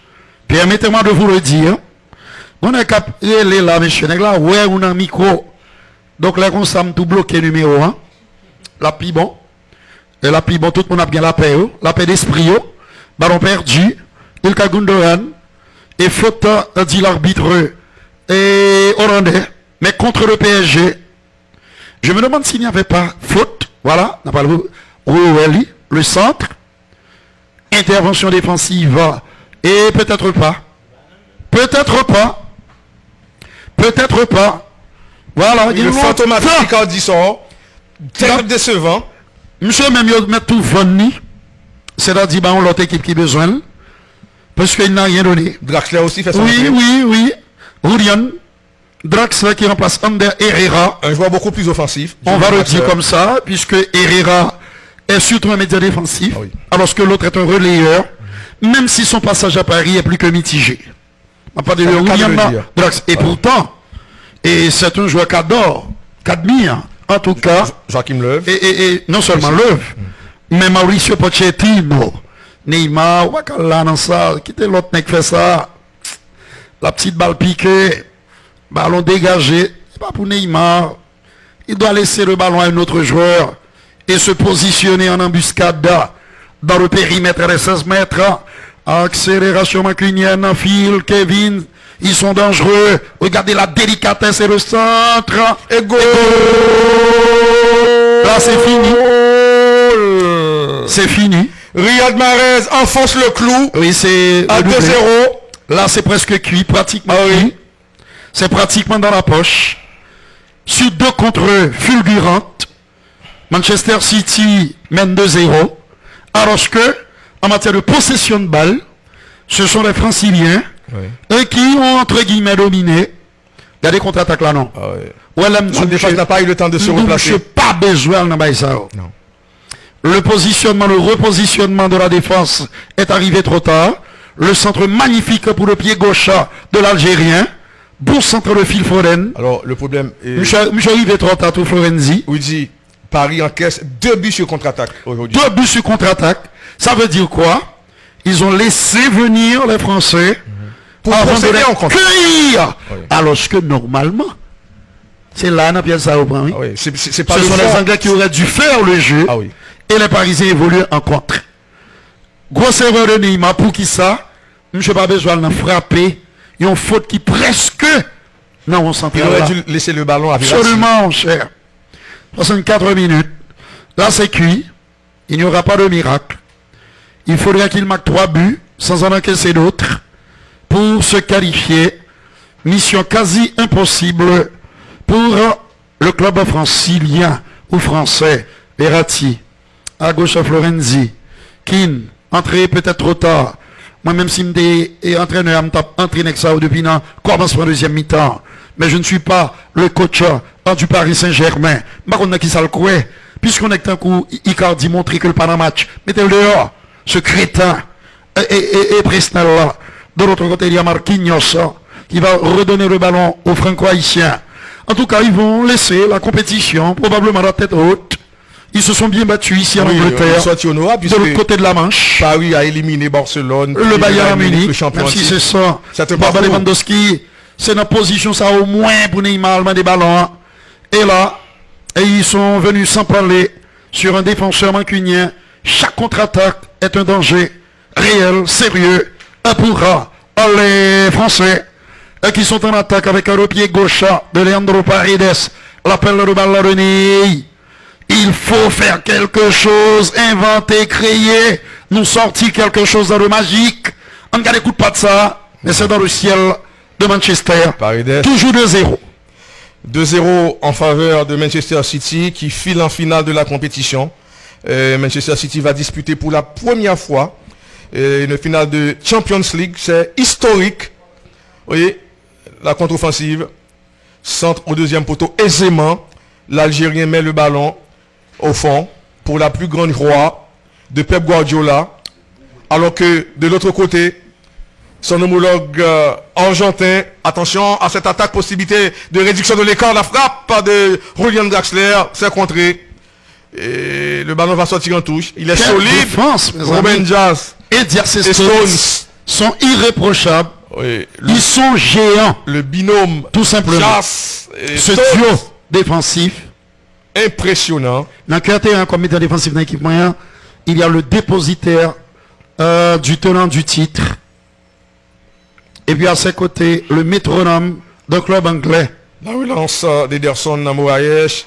Permettez-moi de vous le dire. On est capé là, monsieur. Là, ouais, on a un micro. Donc là, on s'est tout bloqué numéro 1. La plus bon. Et la plus bon, tout le monde a bien la paix d'esprit. Ballon perdu. Ilka Gundogan. Et faute, dit l'arbitre et hollandais. Mais contre le PSG. Je me demande s'il n'y avait pas faute. Voilà. On a pas le centre. Intervention défensive. Et peut-être pas. Peut-être pas. Peut-être pas. Voilà. Le fantomatique a dit ça. Très décevant. Monsieur, même il met tout venu. C'est-à-dire, on l'autre équipe qui a besoin. Parce qu'il n'a rien donné. Draxler aussi fait ça. Oui. Julian. Draxler qui remplace Ander Herrera. Un joueur beaucoup plus offensif. On va le dire comme ça, puisque Herrera est surtout un média défensif, alors que l'autre est un relayeur, même si son passage à Paris est plus que mitigé. Pas de Draxler. Et pourtant, et c'est un joueur qu'admire, en tout cas. Joachim Löw. Et non seulement Löw, mais Mauricio Pochettino, Neymar, Wakala dans ça, quittez l'autre mec fait ça. La petite balle piquée, ballon dégagé, c'est pas pour Neymar. Il doit laisser le ballon à un autre joueur et se positionner en embuscade dans le périmètre des 16 mètres. Accélération macunienne, Phil, Kevin, ils sont dangereux. Regardez la délicatesse et le centre. Et goal. Là c'est fini. C'est fini. Riyad Mahrez enfonce le clou. Oui, c'est à 2-0. Là, c'est presque cuit, pratiquement cuit. C'est pratiquement dans la poche. Sur 2 contre fulgurantes, Manchester City mène 2-0. Alors que, en matière de possession de balle, ce sont les Franciliens qui ont, entre guillemets, dominé. Il y a des contre-attaques là, non? La défense n'a pas eu le temps de se replacer. Pas besoin de ça. Non. Le positionnement, le repositionnement de la défense est arrivé trop tard. Le centre magnifique pour le pied gauche de l'Algérien. Bon centre de Phil Foden. Alors, le problème est... Michel Yves Trottato Florenzi. Oui, dit, Paris encaisse 2 buts sur contre-attaque aujourd'hui. 2 buts sur contre-attaque. Ça veut dire quoi? Ils ont laissé venir les Français pour procéder en contre. Cueillir. Oui. Alors que normalement, c'est là, on appelle ça au point. Oui. Ah oui. Ce sont les Anglais qui auraient dû faire le jeu. Ah oui. Et les Parisiens évoluent en contre. Grosse erreur de Neymar. Pour qui ça? Je n'ai pas besoin de frapper. Il y a une faute qui presque... Non, on s'entend. Il aurait dû laisser le ballon à Verratti. Absolument, cher. 64 minutes. Là, c'est cuit. Il n'y aura pas de miracle. Il faudrait qu'il marque 3 buts sans en encaisser d'autres pour se qualifier. Mission quasi impossible pour le club francilien ou français. Verratti. À gauche, Florenzi. Keane. Entré peut-être trop tard. Moi-même, si je suis entraîneur, je entraîné avec ça depuis le commencement de deuxième mi-temps. Mais je ne suis pas le coach du Paris Saint-Germain. Je ne sais pas qui ça le croit. Puisqu'on est un coup, Icardi montrer que le pas match. Mettez-le dehors. Ce crétin. Et Presnel là. De l'autre côté, il y a Marquinhos qui va redonner le ballon aux Franco-Haïtiens. En tout cas, ils vont laisser la compétition, probablement la tête haute. Ils se sont bien battus ici en Angleterre, de l'autre côté de la Manche. Paris a éliminé Barcelone, le Bayern Munich, le champion. Même si c'est ça. Baba Lewandowski, c'est notre position ça au moins pour Neymar, des ballons. Et là, ils sont venus sans parler sur un défenseur mancunien. Chaque contre-attaque est un danger réel, sérieux, pour les Français qui sont en attaque avec un pied gauche de Leandro Paredes. L'appel de balle de Ney. Il faut faire quelque chose, inventer, créer, nous sortir quelque chose de magique. On ne écoute pas de ça, mais c'est dans le ciel de Manchester. Paredes. Toujours 2-0. 2-0 en faveur de Manchester City qui file en finale de la compétition. Manchester City va disputer pour la première fois une finale de Champions League. C'est historique. Vous voyez, la contre-offensive, centre au deuxième poteau aisément. L'Algérien met le ballon au fond pour la plus grande joie de Pep Guardiola. Alors que de l'autre côté, son homologue argentin, attention à cette attaque, possibilité de réduction de l'écart, la frappe de Julian Draxler, c'est contré. Et le ballon va sortir en touche. Il est solide. Défense, Ruben Dias et Stones sont irréprochables. Oui, ils sont géants. Le binôme, tout simplement. Ce duo défensif. Impressionnant. Dans le terrain comité défensif dans l'équipe moyen, il y a le dépositaire du tenant du titre. Et puis à ses côtés, le métronome d'un club anglais. La relance d'Ederson Moraes.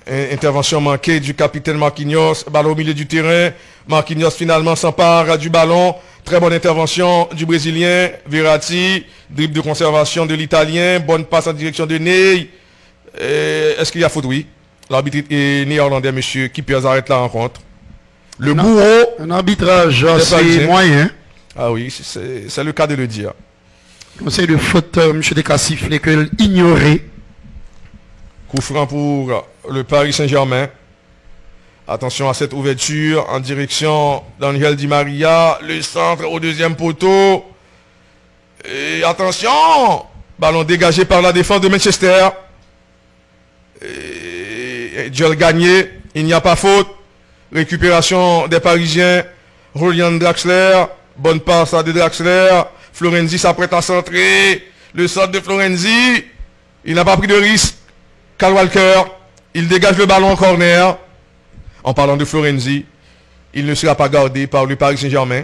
Intervention manquée du capitaine Marquinhos. Ballon au milieu du terrain. Marquinhos finalement s'empare du ballon. Très bonne intervention du Brésilien. Verratti. Dribble de conservation de l'Italien. Bonne passe en direction de Ney. Est-ce qu'il y a faute? Oui. L'arbitre est néerlandais, monsieur Kippers, arrête la rencontre. Le bourreau. Un arbitrage assez moyen. Ah oui, c'est le cas de le dire. Conseil de faute, monsieur Descas sifflé que ignoré. Coup franc pour le Paris Saint-Germain. Attention à cette ouverture en direction d'Angel Di Maria. Le centre au deuxième poteau. Et attention, ballon dégagé par la défense de Manchester. Duel gagné, il n'y a pas faute. Récupération des Parisiens. Julian Draxler. Bonne passe à de Draxler. Florenzi s'apprête à centrer. Le centre de Florenzi. Il n'a pas pris de risque. Kyle Walker. Il dégage le ballon en corner. En parlant de Florenzi, il ne sera pas gardé par le Paris Saint-Germain.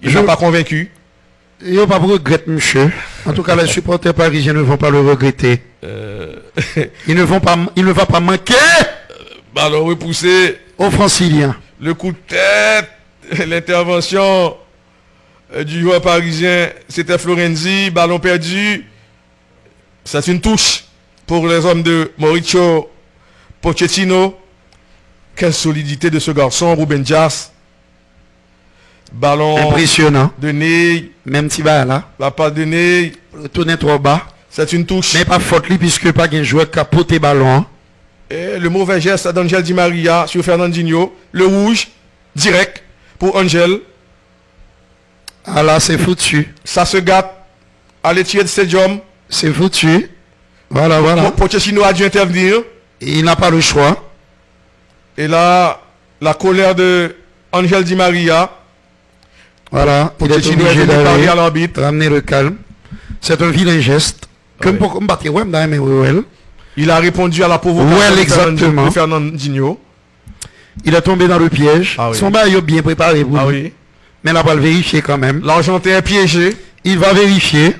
Il n'a pas convaincu. Il n'y a pas de regret, monsieur. En tout cas, les supporters parisiens ne vont pas le regretter. Il ne va pas manquer. Ballon repoussé aux Franciliens. Le coup de tête, l'intervention du joueur parisien, c'était Florenzi. Ballon perdu. C'est une touche pour les hommes de Mauricio Pochettino. Quelle solidité de ce garçon, Ruben Dias. Ballon impressionnant de Ney. Même si va là. La passe de Ney. Tourner trop bas. C'est une touche. Mais pas faute lui puisque pas un joueur qui a poté ballon. Et le mauvais geste d'Angel Di Maria sur Fernandinho. Le rouge, direct pour Angel. Ah là, c'est foutu. Ça se gâte à l'Etihad Stadium. C'est foutu. Voilà, voilà. Pochettino a dû intervenir. Il n'a pas le choix. Et là, la colère de Angel Di Maria. Voilà, il est Pochettino obligé venu parler à d'aller l'arbitre. ramener le calme. C'est un vilain geste. Comme Ouais. pour combattre Wem dans MWL. Il a répondu à la provocation Ouais, exactement. de Fernandinho. Il est tombé dans le piège. Ah oui. Son bail est bien préparé pour Ah lui. oui. Mais il n'a pas le vérifier quand même. L'Argentin est piégé. Il va vérifier.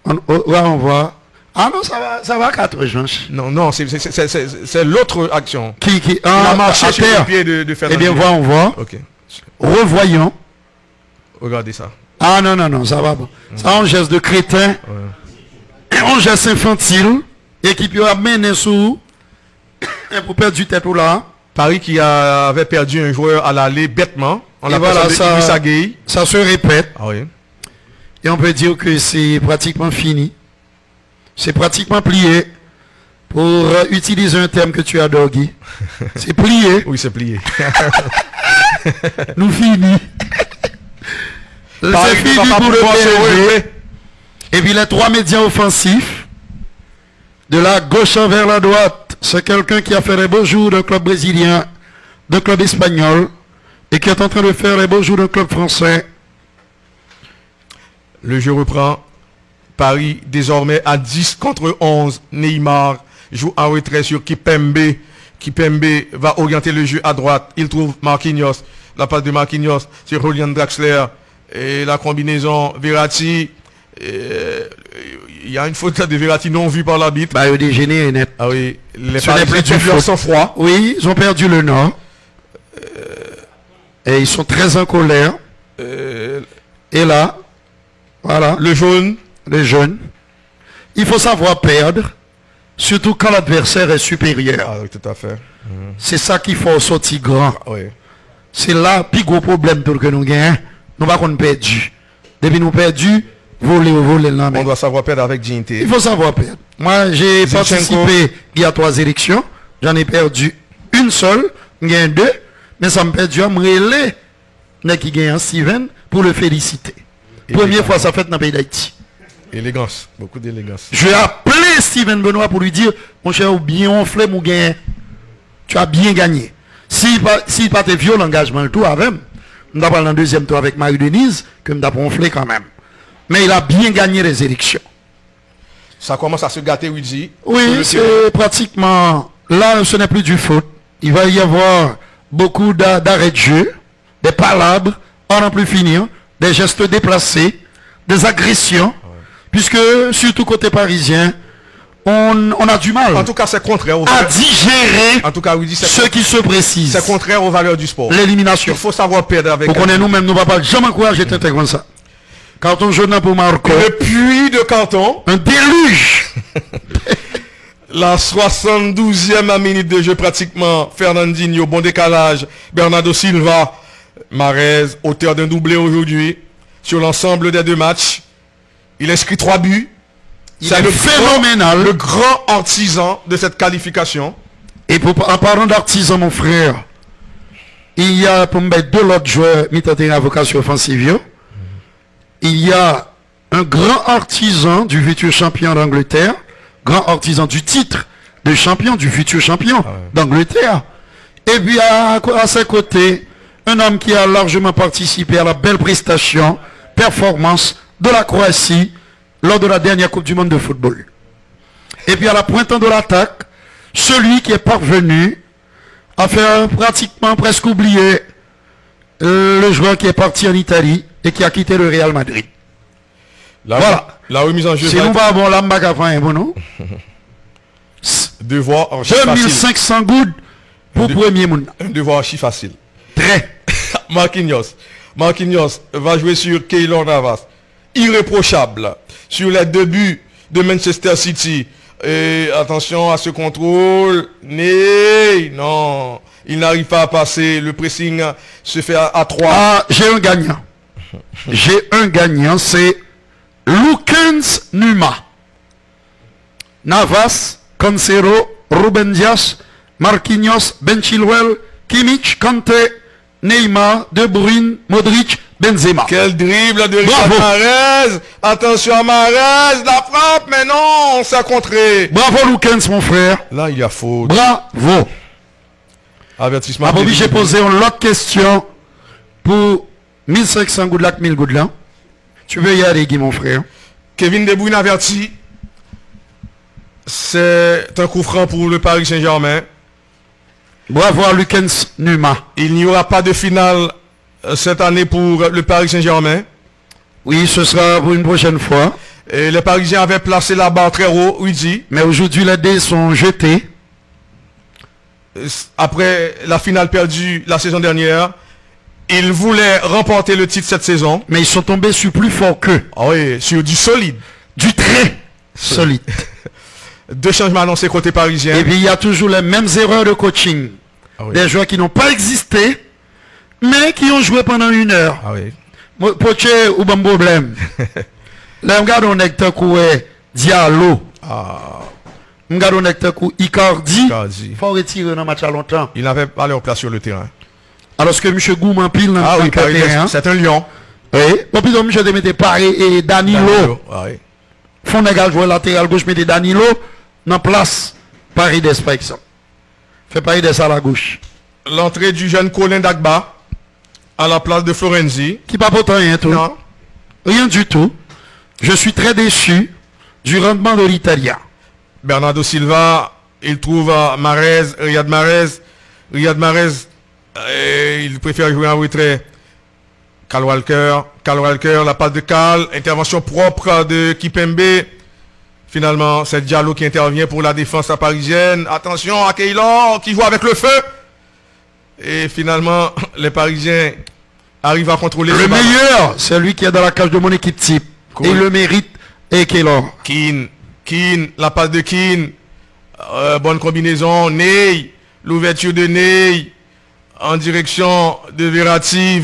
On voit. Ah non, ça va 4 juin. Non, non, c'est l'autre action. Il Il a marché sur le pied de Eh Fernandinho. bien, on voit. Ok. Revoyons. Regardez ça. Ah non, non, non, ça va pas. Ça, un geste de crétin. Un geste infantile. Et qui peut amener sous. Pour perdre du tête ou là. Paris qui avait perdu un joueur à l'aller bêtement. On Et a voilà, Idrissa Gueye. ça se répète. Ah oui. Et on peut dire que c'est pratiquement fini. C'est pratiquement plié. Pour utiliser un terme que tu adores, Guy. C'est plié. Oui, c'est plié. Nous fini. Paris C'est ne va fini pas pour le pouvoir se PSG. relever. Et puis les 3 médias offensifs. De la gauche vers la droite. C'est quelqu'un qui a fait les beaux jours d'un club brésilien, d'un club espagnol. Et qui est en train de faire les beaux jours d'un club français. Le jeu reprend. Paris désormais à 10 contre 11. Neymar joue en retrait sur Kipembe. Kipembe va orienter le jeu à droite. Il trouve Marquinhos. La passe de Marquinhos sur Julian Draxler. Et la combinaison Verratti. Il y a une faute de Verratti non vue par l'arbitre. Bah, il dégénéré net. Ah oui. Les Ce n'est plus Parisiens du perdent leur foot. sang-froid. Oui, ils ont perdu le nord. Et ils sont très en colère. Et là, voilà, Le jaune. les jeunes. Il faut savoir perdre, surtout quand l'adversaire est supérieur. Ah oui, tout à fait. C'est ça qu'il faut sortir grand. Ah oui. C'est là le plus gros problème pour que nous gagnons. Nous pas qu'on perdu. Depuis nous perdu, voler là. On doit savoir perdre avec dignité. Il faut savoir perdre. Moi, j'ai Zinchenko. participé il y a 3 élections. J'en ai perdu une seule, gain 2, mais ça me perdu à me relayer. Qui gagne Steven pour le féliciter. Première fois ça fait dans le pays d'Haïti. Élégance. Beaucoup d'élégance. Je vais appeler Steven Benoît pour lui dire, mon cher, ou bien enflé, mon gain. Tu as bien gagné. S'il pas tes vieux l'engagement, le tour avec, on a parlé en deuxième tour avec Marie-Denise, que nous avons enflé quand même. Mais il a bien gagné les élections. Ça commence à se gâter, Widzi. Oui, c'est pratiquement... Là, ce n'est plus du foot. Il va y avoir beaucoup d'arrêts de jeu, des palabres, on n'en plus finir, des gestes déplacés, des agressions, puisque, surtout côté parisien, on a du mal En tout cas, c'est contraire aux à valeurs. digérer En tout cas, Widzi, ce qui se précise. c'est contraire aux valeurs du sport. L'élimination. Il faut savoir perdre avec. Pour qu'on ait nous-mêmes, nous ne va pas jamais encourager t'es comme ça. Carton jaune pour Marco. Le puits de Canton. Un déluge. La 72e minute de jeu pratiquement. Fernandinho, bon décalage. Bernardo Silva. Marez, auteur d'un doublé aujourd'hui. Sur l'ensemble des 2 matchs. Il inscrit 3 buts. C'est phénoménal. Le grand artisan de cette qualification. Et en parlant d'artisan, mon frère, il y a pour me mettre 2 autres joueurs mis à vocation offensive. Il y a un grand artisan du futur champion d'Angleterre, grand artisan du titre de champion, du futur champion d'Angleterre. Et puis à ses côtés, un homme qui a largement participé à la belle prestation, performance de la Croatie lors de la dernière Coupe du Monde de football. Et puis à la pointe de l'attaque, celui qui est parvenu à faire pratiquement presque oublier le joueur qui est parti en Italie et qui a quitté le Real Madrid. Voilà. La remise en jeu. Si nous pas bon là, bon non. Devoir archi facile. 2500 gouttes pour premier monde. Un devoir archi facile. Très. Marquinhos va jouer sur Keylor Navas. Irréprochable. Sur les 2 buts de Manchester City. Et attention à ce contrôle. Non. Il n'arrive pas à passer. Le pressing se fait à 3. Ah, j'ai un gagnant. J'ai un gagnant, c'est Lukens Numa. Navas, Cancelo, Ruben Dias, Marquinhos, Ben Chilwell, Kimmich, Kanté, Neymar, De Bruyne, Modric, Benzema. Quel dribble de Riyad Mahrez. Attention à Mahrez, la frappe, mais non, ça a contré. Bravo Lukens, mon frère. Là, il y a faute. Bravo. Avertissement. Après, j'ai posé une autre question pour 1500 Goudlac, 1000 Goudlac. Tu veux y aller, Guy, mon frère? Kevin De Bruyne averti. C'est un coup franc pour le Paris Saint-Germain. Bravo à Lukens Numa. Il n'y aura pas de finale cette année pour le Paris Saint-Germain. Oui, ce sera pour une prochaine fois. Et les Parisiens avaient placé la barre très haut, oui. Mais aujourd'hui, les dés sont jetés. Après la finale perdue la saison dernière, ils voulaient remporter le titre cette saison. Mais ils sont tombés sur plus fort qu'eux. Ah oui, sur du solide. Du très solide. 2 changements annoncés côté parisien. Et puis il y a toujours les mêmes erreurs de coaching. Ah oui. Des joueurs qui n'ont pas existé, mais qui ont joué pendant 1 heure. Ah oui. Poché ou bon problème. Là, on regarde on est Diallo. Ah. On regarde on est Icardi. Icardi. Faut retirer dans le match à longtemps. Il n'avait pas leur place sur le terrain. Alors que M. Gouman pile dans ah oui, le terrain. C'est un lion. Oui. Et puis donc M. de mettre Paré et Danilo. Ah oui. Font égal joueur latéral gauche, mettez Danilo dans place Paris d'Espaction. Fait Paris des à la gauche. L'entrée du jeune Colin Dagba à la place de Florenzi. Qui pas pourtant rien tout. Non. Rien du tout. Je suis très déçu du rendement de l'Italien. Bernardo Silva, il trouve Mahrez, Riyad Mahrez. Riyad Mahrez, il préfère jouer en retrait. Kyle Walker, la passe de Kyle, intervention propre de Kipembe. Finalement, c'est Diallo qui intervient pour la défense parisienne. Attention à Keylor qui joue avec le feu. Et finalement, les Parisiens arrivent à contrôler le meilleur, c'est lui qui est dans la cage de mon équipe type. Cool. Et il le mérite, et Keylor. Keane, la passe de Keane. Bonne combinaison. Ney, l'ouverture de Ney en direction de Verratti.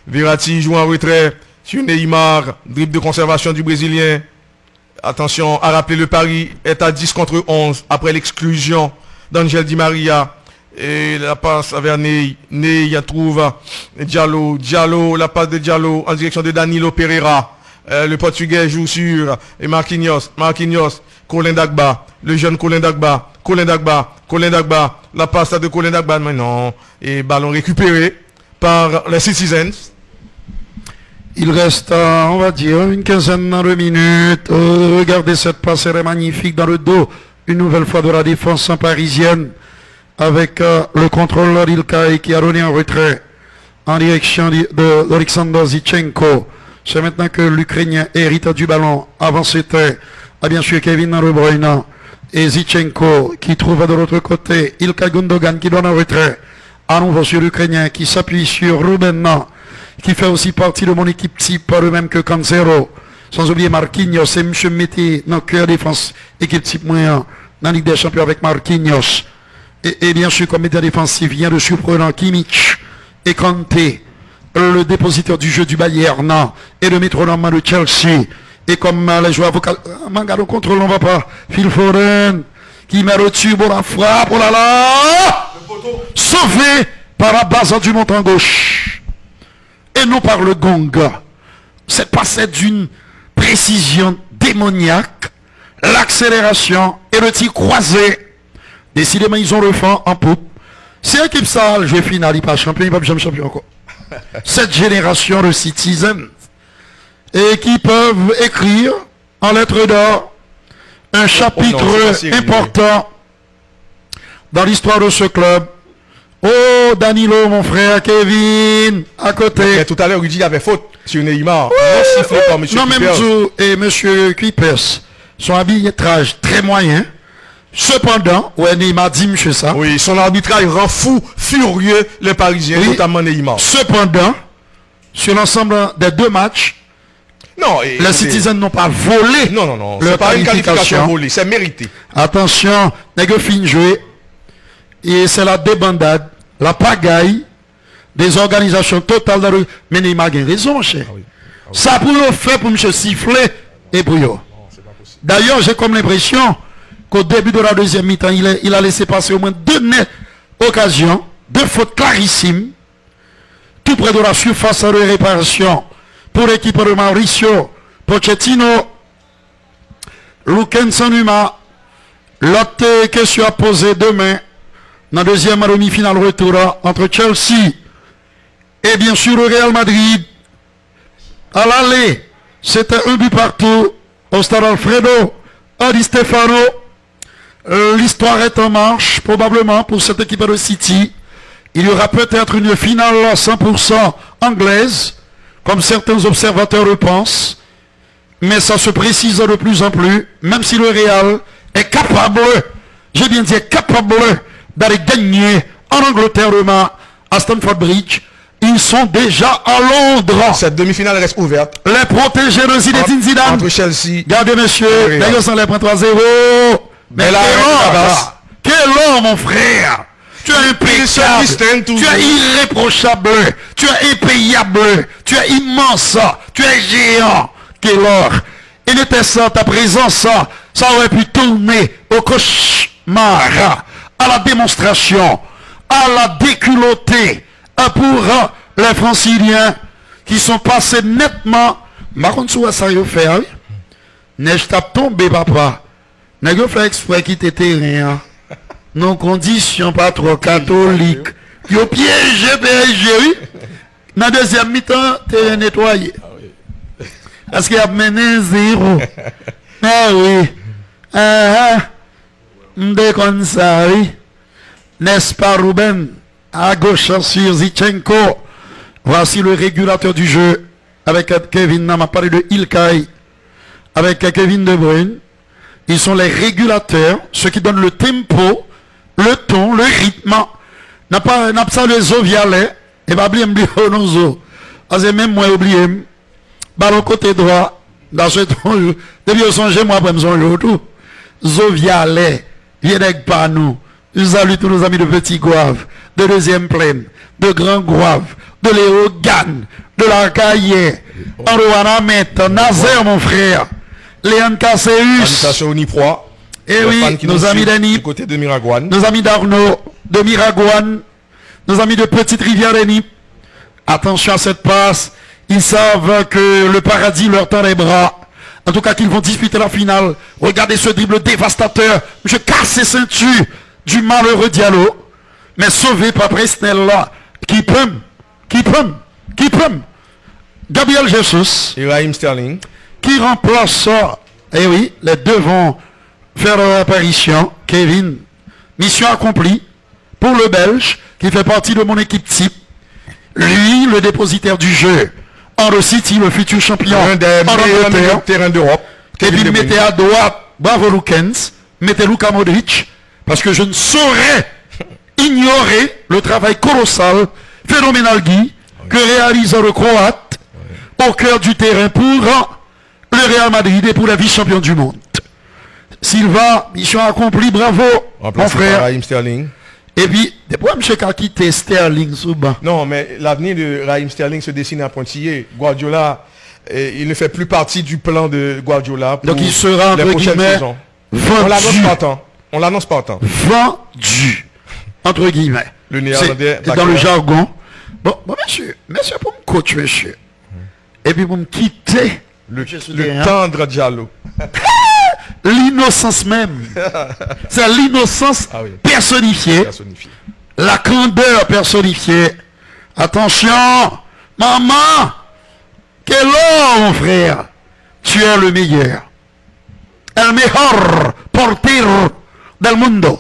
Verratti joue en retrait sur Neymar. Dribble de conservation du Brésilien. Attention à rappeler, le Paris est à 10 contre 11 après l'exclusion d'Angel Di Maria. Et la passe vers Ney. Ney trouve Diallo. La passe de Diallo en direction de Danilo Pereira. Le Portugais joue sur Marquinhos. Colin Dagba. Le jeune Colin Dagba. La passe de Colin Dagba maintenant. Et ballon récupéré par les Citizens. Il reste, on va dire, une quinzaine de minutes. Regardez cette passe, elle est magnifique dans le dos. Une nouvelle fois de la défense parisienne. Avec le contrôleur Ilkay qui a donné un retrait en direction d'Alexander Zichenko. C'est maintenant que l'Ukrainien hérite du ballon. Avant c'était, bien sûr, Kevin De Bruyne et Zichenko qui trouve de l'autre côté Ilkay Gundogan qui donne un retrait. À nouveau sur l'Ukrainien qui s'appuie sur Ruben, qui fait aussi partie de mon équipe type, pas le même que Cancelo. Sans oublier Marquinhos et M. Mété dans le cœur défense, équipe type moyen, dans la Ligue des Champions avec Marquinhos. Et bien sûr, comme média défensif, vient le surprenant Kimmich et Kanté, le dépositeur du jeu du Bayern et le métronome de Chelsea. Et comme les joueurs vocaux, Mangado contrôle, on va pas. Phil Foden, qui met le tube pour la frappe, oh là là! Sauvé par la base du montant gauche. Et non par le gong. Cette passe est d'une précision démoniaque. L'accélération et le tir croisé. Décidément, ils ont le fond en poupe. C'est l'équipe sale, je vais finir, il pas champion, il pas jamais champion encore. Cette génération de citizens et qui peuvent écrire en lettres d'or un chapitre important dans l'histoire de ce club. Oh, Danilo, mon frère, Kevin, à côté. Et tout à l'heure, Rudy avait faute sur Neymar. Non, même Zou et M. Kuipers sont arbitrage très moyen. Cependant, ouais, Neymar dit monsieur ça. Oui, son arbitrage rend furieux les Parisiens, oui, notamment Neymar. Cependant, sur l'ensemble des 2 matchs, non, les Citizens n'ont pas volé. Non. C'est pas une qualification volée, c'est mérité. Attention, n'est que fin joué. Et c'est la débandade, la pagaille des organisations totales de la... Mais Neymar a raison, mon cher. Ah oui. Ça pour le faire pour me siffler et pour eux. D'ailleurs, j'ai comme l'impression qu'au début de la deuxième mi-temps, il a laissé passer au moins 2 occasions, 2 fautes clarissimes. Tout près de la surface de réparation pour l'équipe de Mauricio Pochettino. Luken Sanuma, l'autre question à poser demain dans la deuxième demi-finale retour entre Chelsea et bien sûr le Real Madrid. À l'aller, c'était un but partout au stade Alfredo Di Stefano. L'histoire est en marche probablement pour cette équipe de City. Il y aura peut-être une finale 100% anglaise, comme certains observateurs le pensent. Mais ça se précise de plus en plus, même si le Real est capable, j'ai bien dit capable, d'aller gagner en Angleterre demain à Stamford Bridge. Ils sont déjà à Londres. Cette demi-finale reste ouverte. Les protégés de Zinedine Zidane. Entre Chelsea. Regardez, monsieur, d'ailleurs, sans les points 3-0. Mais quel homme, mon frère. Tu es impeccable, tu es irréprochable, tu es impayable, tu es immense, tu es géant. Quel or. Et n'était ça, ta présence, ça aurait pu tourner au cauchemar, à la démonstration, à la déculottée, pour les franciliens qui sont passés nettement. Par contre, ça y fait, oui. Neige tape tombé, papa. N'est-ce fait exprès quitter terrain. Nos conditions pas trop catholiques. Yo piégé, oui. Dans la deuxième mi-temps, terrain nettoyé. Parce qu'il a mené 0. Ah oui. M'dé comme ça, oui. N'est-ce pas, Ruben? À gauche sur Zichenko. Voici le régulateur du jeu. Avec Kevin, on m'a parlé de Ilkay. Avec Kevin De Bruyne. Ils sont les régulateurs, ceux qui donnent le tempo, le ton, le rythme. N'a pas ça le zo violet. Et pas oublier nos zo. Parce que même moi oublié. Ballon côté droit. Dans ce ton. Depuis au songe, moi après me songe tout. Zo violet. Viens avec pas nous. Je salue tous nos amis de Petit Gouave, de Deuxième Plaine, de Grand Gouave, de Léogane, de l'Arcaillé, Anrouanamet, Nazaire, mon frère, Léon Casseus. Salutations au Niprois. Et oui, nos amis d'Anip, du côté de Miragouane. nos amis d'Arnaud, de Miragouane, nos amis de Petite Rivière d'Anip. Attention à cette passe. Ils savent que le paradis leur tend les bras. En tout cas, qu'ils vont disputer la finale. Regardez ce dribble dévastateur. Je casse ses ceintures du malheureux Diallo, mais sauvé par Presnel-là, qui peut, Gabriel Jesus, et Raheem Sterling, qui remplace ça. Eh oui, les deux vont faire leur apparition. Kevin, mission accomplie pour le Belge, qui fait partie de mon équipe type. Lui, le dépositaire du jeu. Henry City, le futur champion. Un des meilleurs terrains d'Europe. Et puis, mettez à droite, bravo Lukens, mettez Luka Modric, parce que je ne saurais ignorer le travail colossal, phénoménal Guy, que réalise le Croate au cœur du terrain pour le Real Madrid et pour la vice-champion du monde. Silva, mission accomplie, bravo, mon frère. Raheem Sterling. Et puis, depuis M. Kaki quitté Sterling sous banc. Non, mais l'avenir de Raheem Sterling se dessine à pointillé. Guardiola, il ne fait plus partie du plan de Guardiola. Pour donc il sera, entre guillemets, vendu. On l'annonce pas tant. Vendu. Entre guillemets. Le néerlandais. C'est dans le jargon. Bon, monsieur, pour me coach, monsieur. Et puis pour me quitter. Le tendre Diallo. L'innocence même. C'est l'innocence personnifiée. La candeur personnifiée. Attention, maman. Quel homme, mon frère. Tu es le meilleur. El mejor portero del mundo.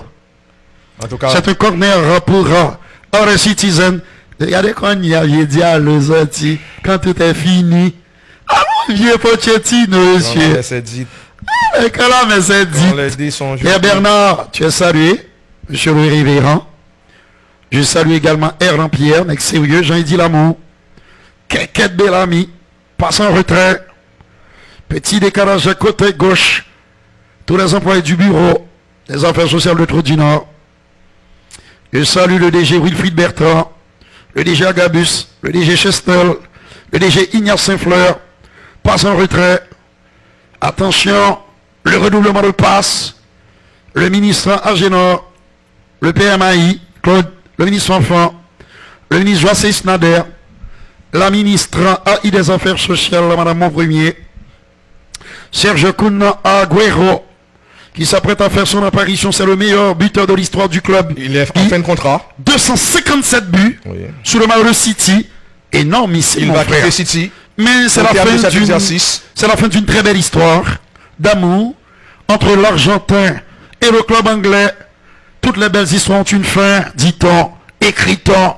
En tout cas, c'est un corner pour un citizen. Regardez quand il y a dit à l'Ozati, quand tout est fini. Ah mon vieux Pochettino, monsieur. C'est dit. Mais c'est dit. Père Bernard, tu es salué. Monsieur le révérend. Je salue également Erlan Pierre, mec sérieux, Jean-Yves Lamour. Keket Bellamy, passe en retrait. Petit décalage à côté gauche. Tous les employés du bureau des affaires sociales de Trou-du-Nord. Je salue le DG Wilfried Bertrand, le DG Agabus, le DG Chestel, le DG Ignace Saint-Fleur. Passe en retrait. Attention, le redoublement de passe. Le ministre Agénor, le PMAI, Claude, le ministre Enfant, le ministre Joacé Snader, la ministre AI des Affaires sociales, Madame Montpremier, Serge Kun Agüero, qui s'apprête à faire son apparition. C'est le meilleur buteur de l'histoire du club. Il est en fin de contrat. 257 buts sous le maillot de City. Énormissime. Il va quitter City. Mais c'est la fin d'une très belle histoire d'amour entre l'Argentin et le club anglais. Toutes les belles histoires ont une fin, dit-on, écrit-on.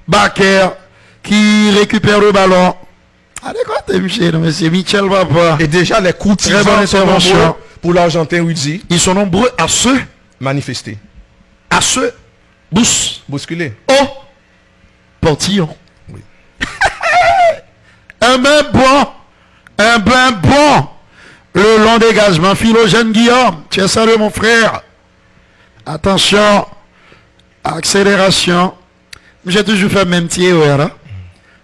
Baker qui récupère le ballon. Allez, quoi, monsieur Michel Papa. Et déjà, les coups de très bonne intervention pour l'Argentin Rudy. Ils sont nombreux à se manifester. À se bousculer. Oh, portillon. Oui. Un bain bon. Le long dégagement. Philogène Guillaume. Tu es salué, mon frère. Attention. Accélération. J'ai toujours fait le même tir, là.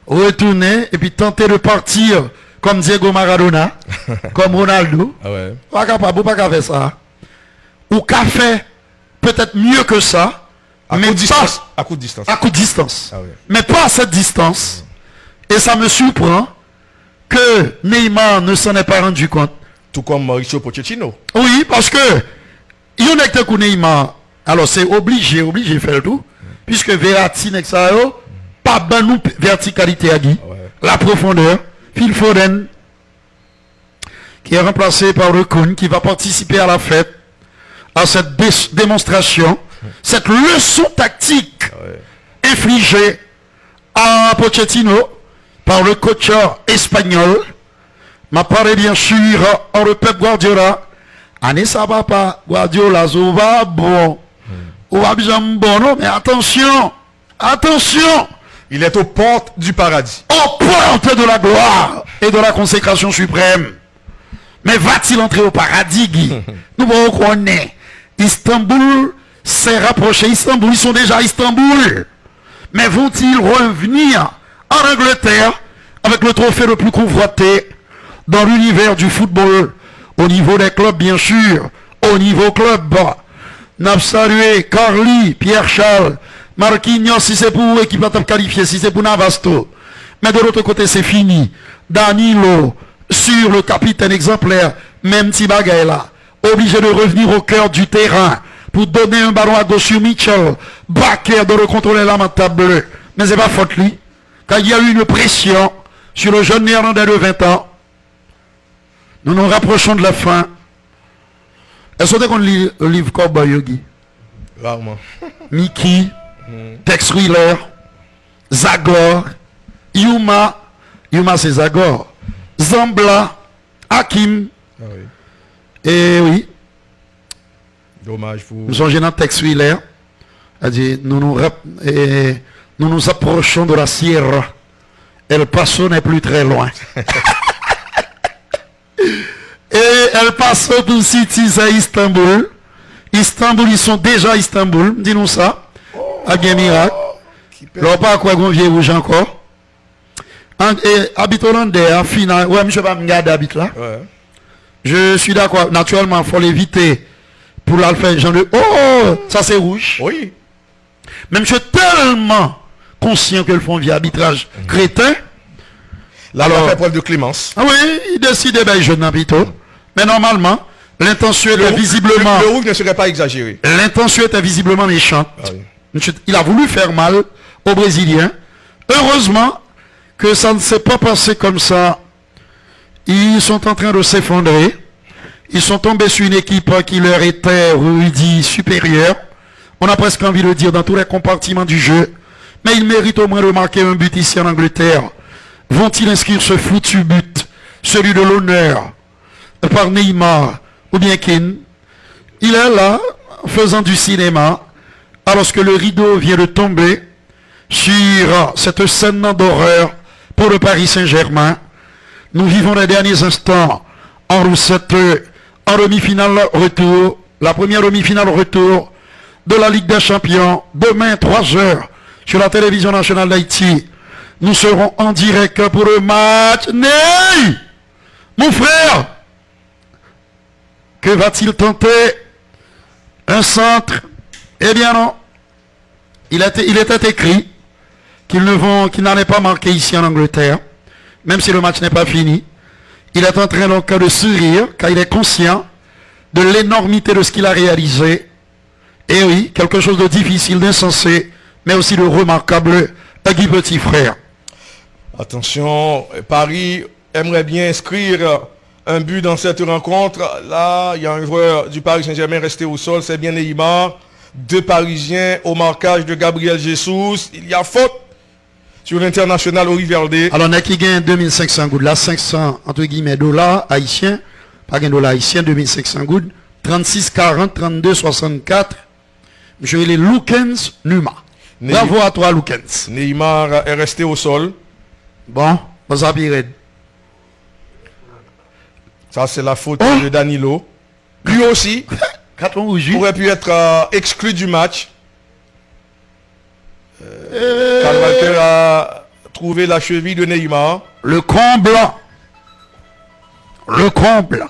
Retourner et puis tenter de partir comme Diego Maradona, comme Ronaldo. Ah ouais. Pas capable, pas qu'à faire ça. Ou qu'a fait peut-être mieux que ça. À coup de distance. À coup de distance. À coup de distance. Ah ouais. Mais pas à cette distance. Et ça me surprend que Neymar ne s'en est pas rendu compte. Tout comme Mauricio Pochettino. Oui, parce que il y en a que Neymar. Alors c'est obligé de faire le tout. Puisque Verratti n'est ça, pas de verticalité à Guy. Ouais. La profondeur. Phil Foden, qui est remplacé par le Kun, qui va participer à la fête, à cette démonstration, cette leçon tactique infligée à Pochettino par le coach espagnol. M'a parlé bien sûr en le Pep Guardiola. Année ça va pas, Guardiola, ça va bon. Ou bien bon, non, mais attention, attention. Il est aux portes du paradis. Aux portes de la gloire et de la consécration suprême. Mais va-t-il entrer au paradis, Guy? Nous voyons qu'on est. Istanbul s'est rapproché. Istanbul, ils sont déjà à Istanbul. Mais vont-ils revenir en Angleterre avec le trophée le plus convoité dans l'univers du football? Au niveau des clubs, bien sûr. Au niveau club. N'a salué Carly, Pierre-Charles, Marquinhos, si c'est pour l'équipe à qualifier, si c'est pour Navasto. Mais de l'autre côté, c'est fini. Danilo, sur le capitaine exemplaire, même Tibagay là, obligé de revenir au cœur du terrain pour donner un ballon à gauche sur Mitchell. Baker de le contrôler lamentable. Mais c'est pas faute lui. Quand il y a eu une pression sur le jeune néerlandais de 20 ans, nous nous rapprochons de la fin. Est-ce qu'on lit le livre Cowboy Yogi? Rarement. Mickey, Tex Wheeler, Zagor, Yuma c'est Zagor, Zambla, Hakim. Ah oui. Et oui. Dommage pour... Nous sommes gênants Tex Wheeler. A dit, nous nous approchons de la Sierra. El Paso n'est plus très loin. Et El Paso pour City, c'est Istanbul. Istanbul, ils sont déjà à Istanbul. Dis-nous ça. À Guémirac. Je ne sais pas à quoi on vient rouge encore. Et habite hollandais, à final. Ouais, je ne vais pas me garder habite là. Ouais. Je suis d'accord. Naturellement, il faut l'éviter pour l'alpha. Genre de. Oh, ça c'est rouge. Oui. Même je suis tellement conscient que le font via arbitrage crétin. Là, alors, fait preuve de clémence. Ah oui, il décide, ben, je n'en plutôt. Mais normalement, l'intention était visiblement. Le rouge ne serait pas exagéré. L'intention était visiblement méchante. Ah oui. Il a voulu faire mal aux Brésiliens. Heureusement que ça ne s'est pas passé comme ça. Ils sont en train de s'effondrer. Ils sont tombés sur une équipe qui leur était, Rudy, supérieure. On a presque envie de le dire dans tous les compartiments du jeu. Mais ils méritent au moins de marquer un but ici en Angleterre. Vont-ils inscrire ce foutu but, celui de l'honneur, par Neymar ou bien Keane? Il est là, faisant du cinéma, alors que le rideau vient de tomber sur cette scène d'horreur pour le Paris Saint-Germain. Nous vivons les derniers instants en demi-finale retour, la première demi-finale retour de la Ligue des Champions. Demain, 3h, sur la télévision nationale d'Haïti. Nous serons en direct pour le match. Ney, mon frère, que va-t-il tenter? Un centre? Eh bien non. Il était écrit qu'ils n'en aient pas marqué ici en Angleterre, même si le match n'est pas fini. Il est en train donc de sourire, car il est conscient de l'énormité de ce qu'il a réalisé. Et oui, quelque chose de difficile, d'insensé, mais aussi de remarquable, Guy Petit Frère. Attention, Paris aimerait bien inscrire un but dans cette rencontre. Là, il y a un joueur du Paris Saint-Germain resté au sol, c'est bien Neymar. Deux Parisiens au marquage de Gabriel Jesus. Il y a faute sur l'international Orivalde. Alors, on a qui gagne 2500 gouttes, là, 500, entre guillemets, dollars haïtiens. Pas gain dollars haïtiens, 2500 gouttes. 36, 40, 32, 64. Monsieur, il est Lukens Numa. Bravo à toi, Lukens. Neymar est resté au sol. Bon, vous avez ça, c'est la faute de Danilo. Lui aussi aurait pu être exclu du match. Karl Walker a trouvé la cheville de Neymar. Le comble. Le comble.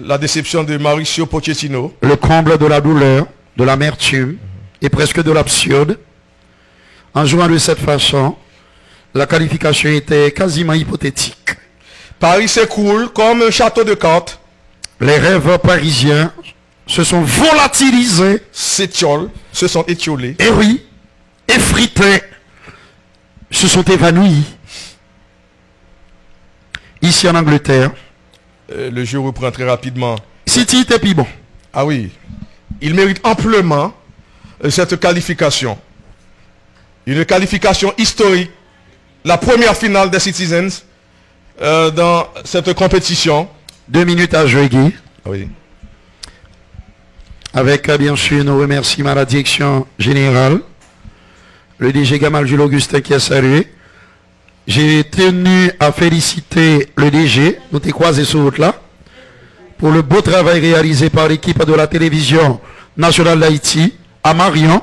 La déception de Mauricio Pochettino. Le comble de la douleur, de l'amertume et presque de l'absurde. En jouant de cette façon, la qualification était quasiment hypothétique. Paris s'écroule comme un château de cartes. Les rêves parisiens se sont volatilisés. Se sont étiolés. Et oui, effrités, se sont évanouis. Ici en Angleterre. Le jeu reprend très rapidement. City était plus bon. Ah oui. Il mérite amplement cette qualification. Une qualification historique. La première finale des Citizens dans cette compétition. 2 minutes à jouer, Guy. Oui. Avec bien sûr nos remerciements à la direction générale. Le DG Gamal Jules Augustin qui est salué. J'ai tenu à féliciter le DG, nous t'es croisé sur route là, pour le beau travail réalisé par l'équipe de la télévision nationale d'Haïti à Marion.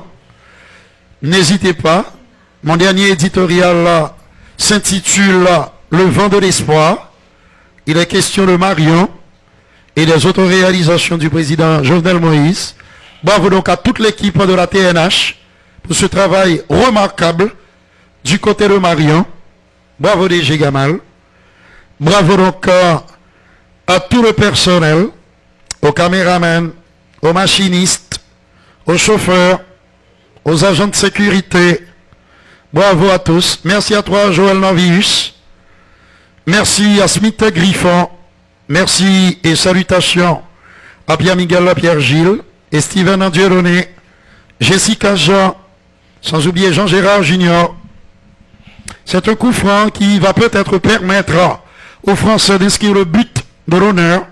N'hésitez pas, mon dernier éditorial là s'intitule Le vent de l'espoir. Il est question de Marion et des autres réalisations du président Jovenel Moïse. Bravo donc à toute l'équipe de la TNH pour ce travail remarquable du côté de Marion. Bravo DG Gamal. Bravo donc à tout le personnel, aux caméramans, aux machinistes, aux chauffeurs, aux agents de sécurité. Bravo à tous. Merci à toi Joël Novius. Merci à Smith Griffon. Merci et salutations à Pierre-Miguel Pierre-Gilles et Steven Andieroné, Jessica Jean, sans oublier Jean-Gérard Junior. C'est un coup franc qui va peut-être permettre aux Français d'inscrire le but de l'honneur.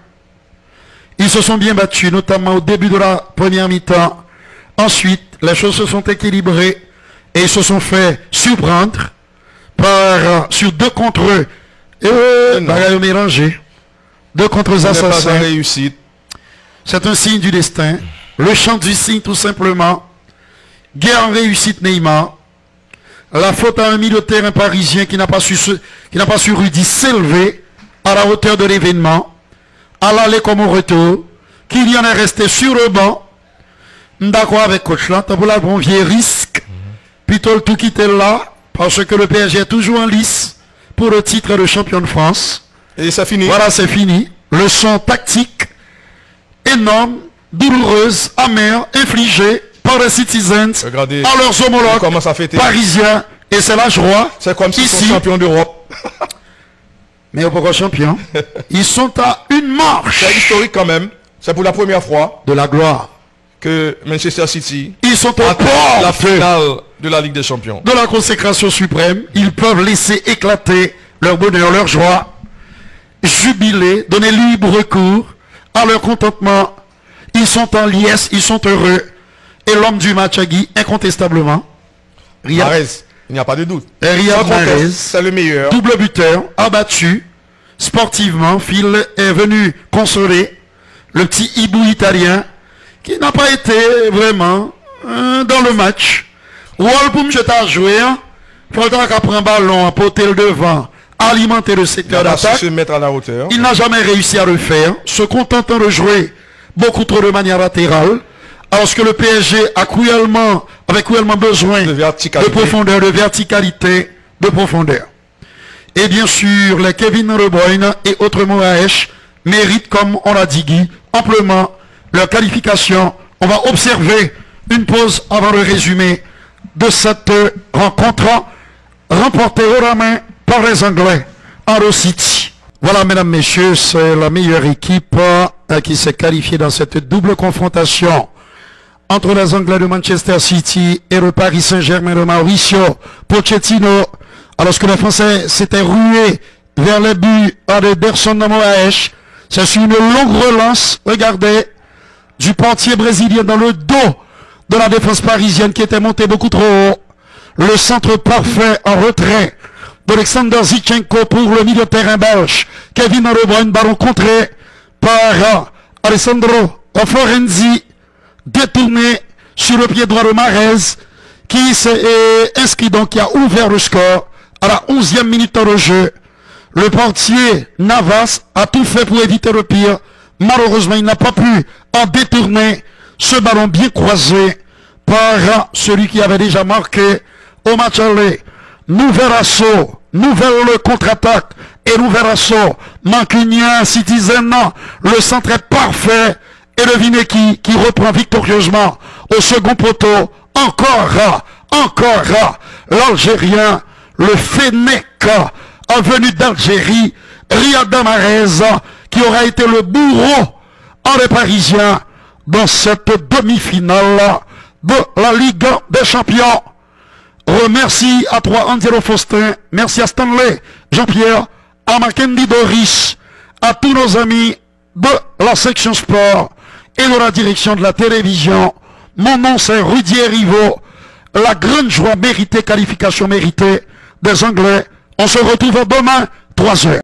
Ils se sont bien battus, notamment au début de la première mi-temps. Ensuite, les choses se sont équilibrées et ils se sont fait surprendre sur 2 contre eux. Et mélangé. 2 contre assassins. C'est un signe du destin. Le chant du signe tout simplement. Guerre en réussite Neymar. La faute à un milieu de terrain parisien qui n'a pas su Rudy s'élever à la hauteur de l'événement. À l'aller comme au retour. Kylian est resté sur le banc. D'accord avec coach là. T'as pour là bon vieux risque. Plutôt le tout quitter là. Parce que le PSG est toujours en lice pour le titre de champion de France. Et ça finit. Voilà, c'est fini. Leçon tactique énorme, douloureuse, amère, infligée par les Citizens à leurs homologues parisiens. Et c'est la joie. C'est comme s'ils sont champions d'Europe. Mais pourquoi champions? Ils sont à une marche. C'est historique quand même. C'est pour la première fois de la gloire que Manchester City, ils sont au bord la finale de la Ligue des Champions, de la consécration suprême. Ils peuvent laisser éclater leur bonheur, leur joie, jubiler, donner libre cours à leur contentement. Ils sont en liesse, ils sont heureux. Et l'homme du match à Guy, incontestablement, Mahrez, il n'y a pas de doute. Riyad Mahrez, c'est le meilleur. Double buteur, abattu. Sportivement, Phil est venu consoler le petit hibou italien qui n'a pas été vraiment dans le match. Walpoum, je t'ai joué. Il faudra qu'après un ballon, porter le devant, alimenter le secteur d'attaque. Se mettre à la hauteur. Il n'a jamais réussi à le faire, se contentant de jouer beaucoup trop de manière latérale, Alors que le PSG a avait cruellement besoin de profondeur, de verticalité, de profondeur. Et bien sûr, les Kevin De Bruyne et autres Moraes méritent, comme on l'a dit, Guy, amplement leur qualification. On va observer une pause avant le résumé de cette rencontre remportée haut la main par les Anglais en Row City. Voilà, mesdames, messieurs, c'est la meilleure équipe qui s'est qualifiée dans cette double confrontation entre les Anglais de Manchester City et le Paris Saint-Germain de Mauricio Pochettino. Alors que les Français s'étaient rués vers les buts d'Ederson Moraes, c'est sur une longue relance, regardez, du portier brésilien dans le dos de la défense parisienne qui était montée beaucoup trop haut. Le centre parfait en retrait d'Alexander Zinchenko pour le milieu de terrain belge. Kevin De Bruyne, ballon contré par Alessandro Florenzi, détourné sur le pied droit de Mahrez, qui s'est inscrit, donc qui a ouvert le score à la 11e minute de jeu. Le portier Navas a tout fait pour éviter le pire. Malheureusement, il n'a pas pu en détourner ce ballon bien croisé par celui qui avait déjà marqué au match aller. Nouvel assaut, nouvelle contre-attaque et nouvel assaut. Mancunien, Citizen, le centre est parfait. Et le Vineki qui reprend victorieusement au second poteau. Encore l'Algérien, le Fennec, venu d'Algérie, Riyad Mahrez, qui aura été le bourreau des Parisiens dans cette demi-finale de la Ligue des Champions. Remercie à toi, Angelo Faustin, merci à Stanley, Jean-Pierre, à Mackendy Doris, à tous nos amis de la section sport et de la direction de la télévision. Mon nom c'est Rudier Rivaud. La grande joie méritée, qualification méritée des Anglais. On se retrouve demain, 3 heures.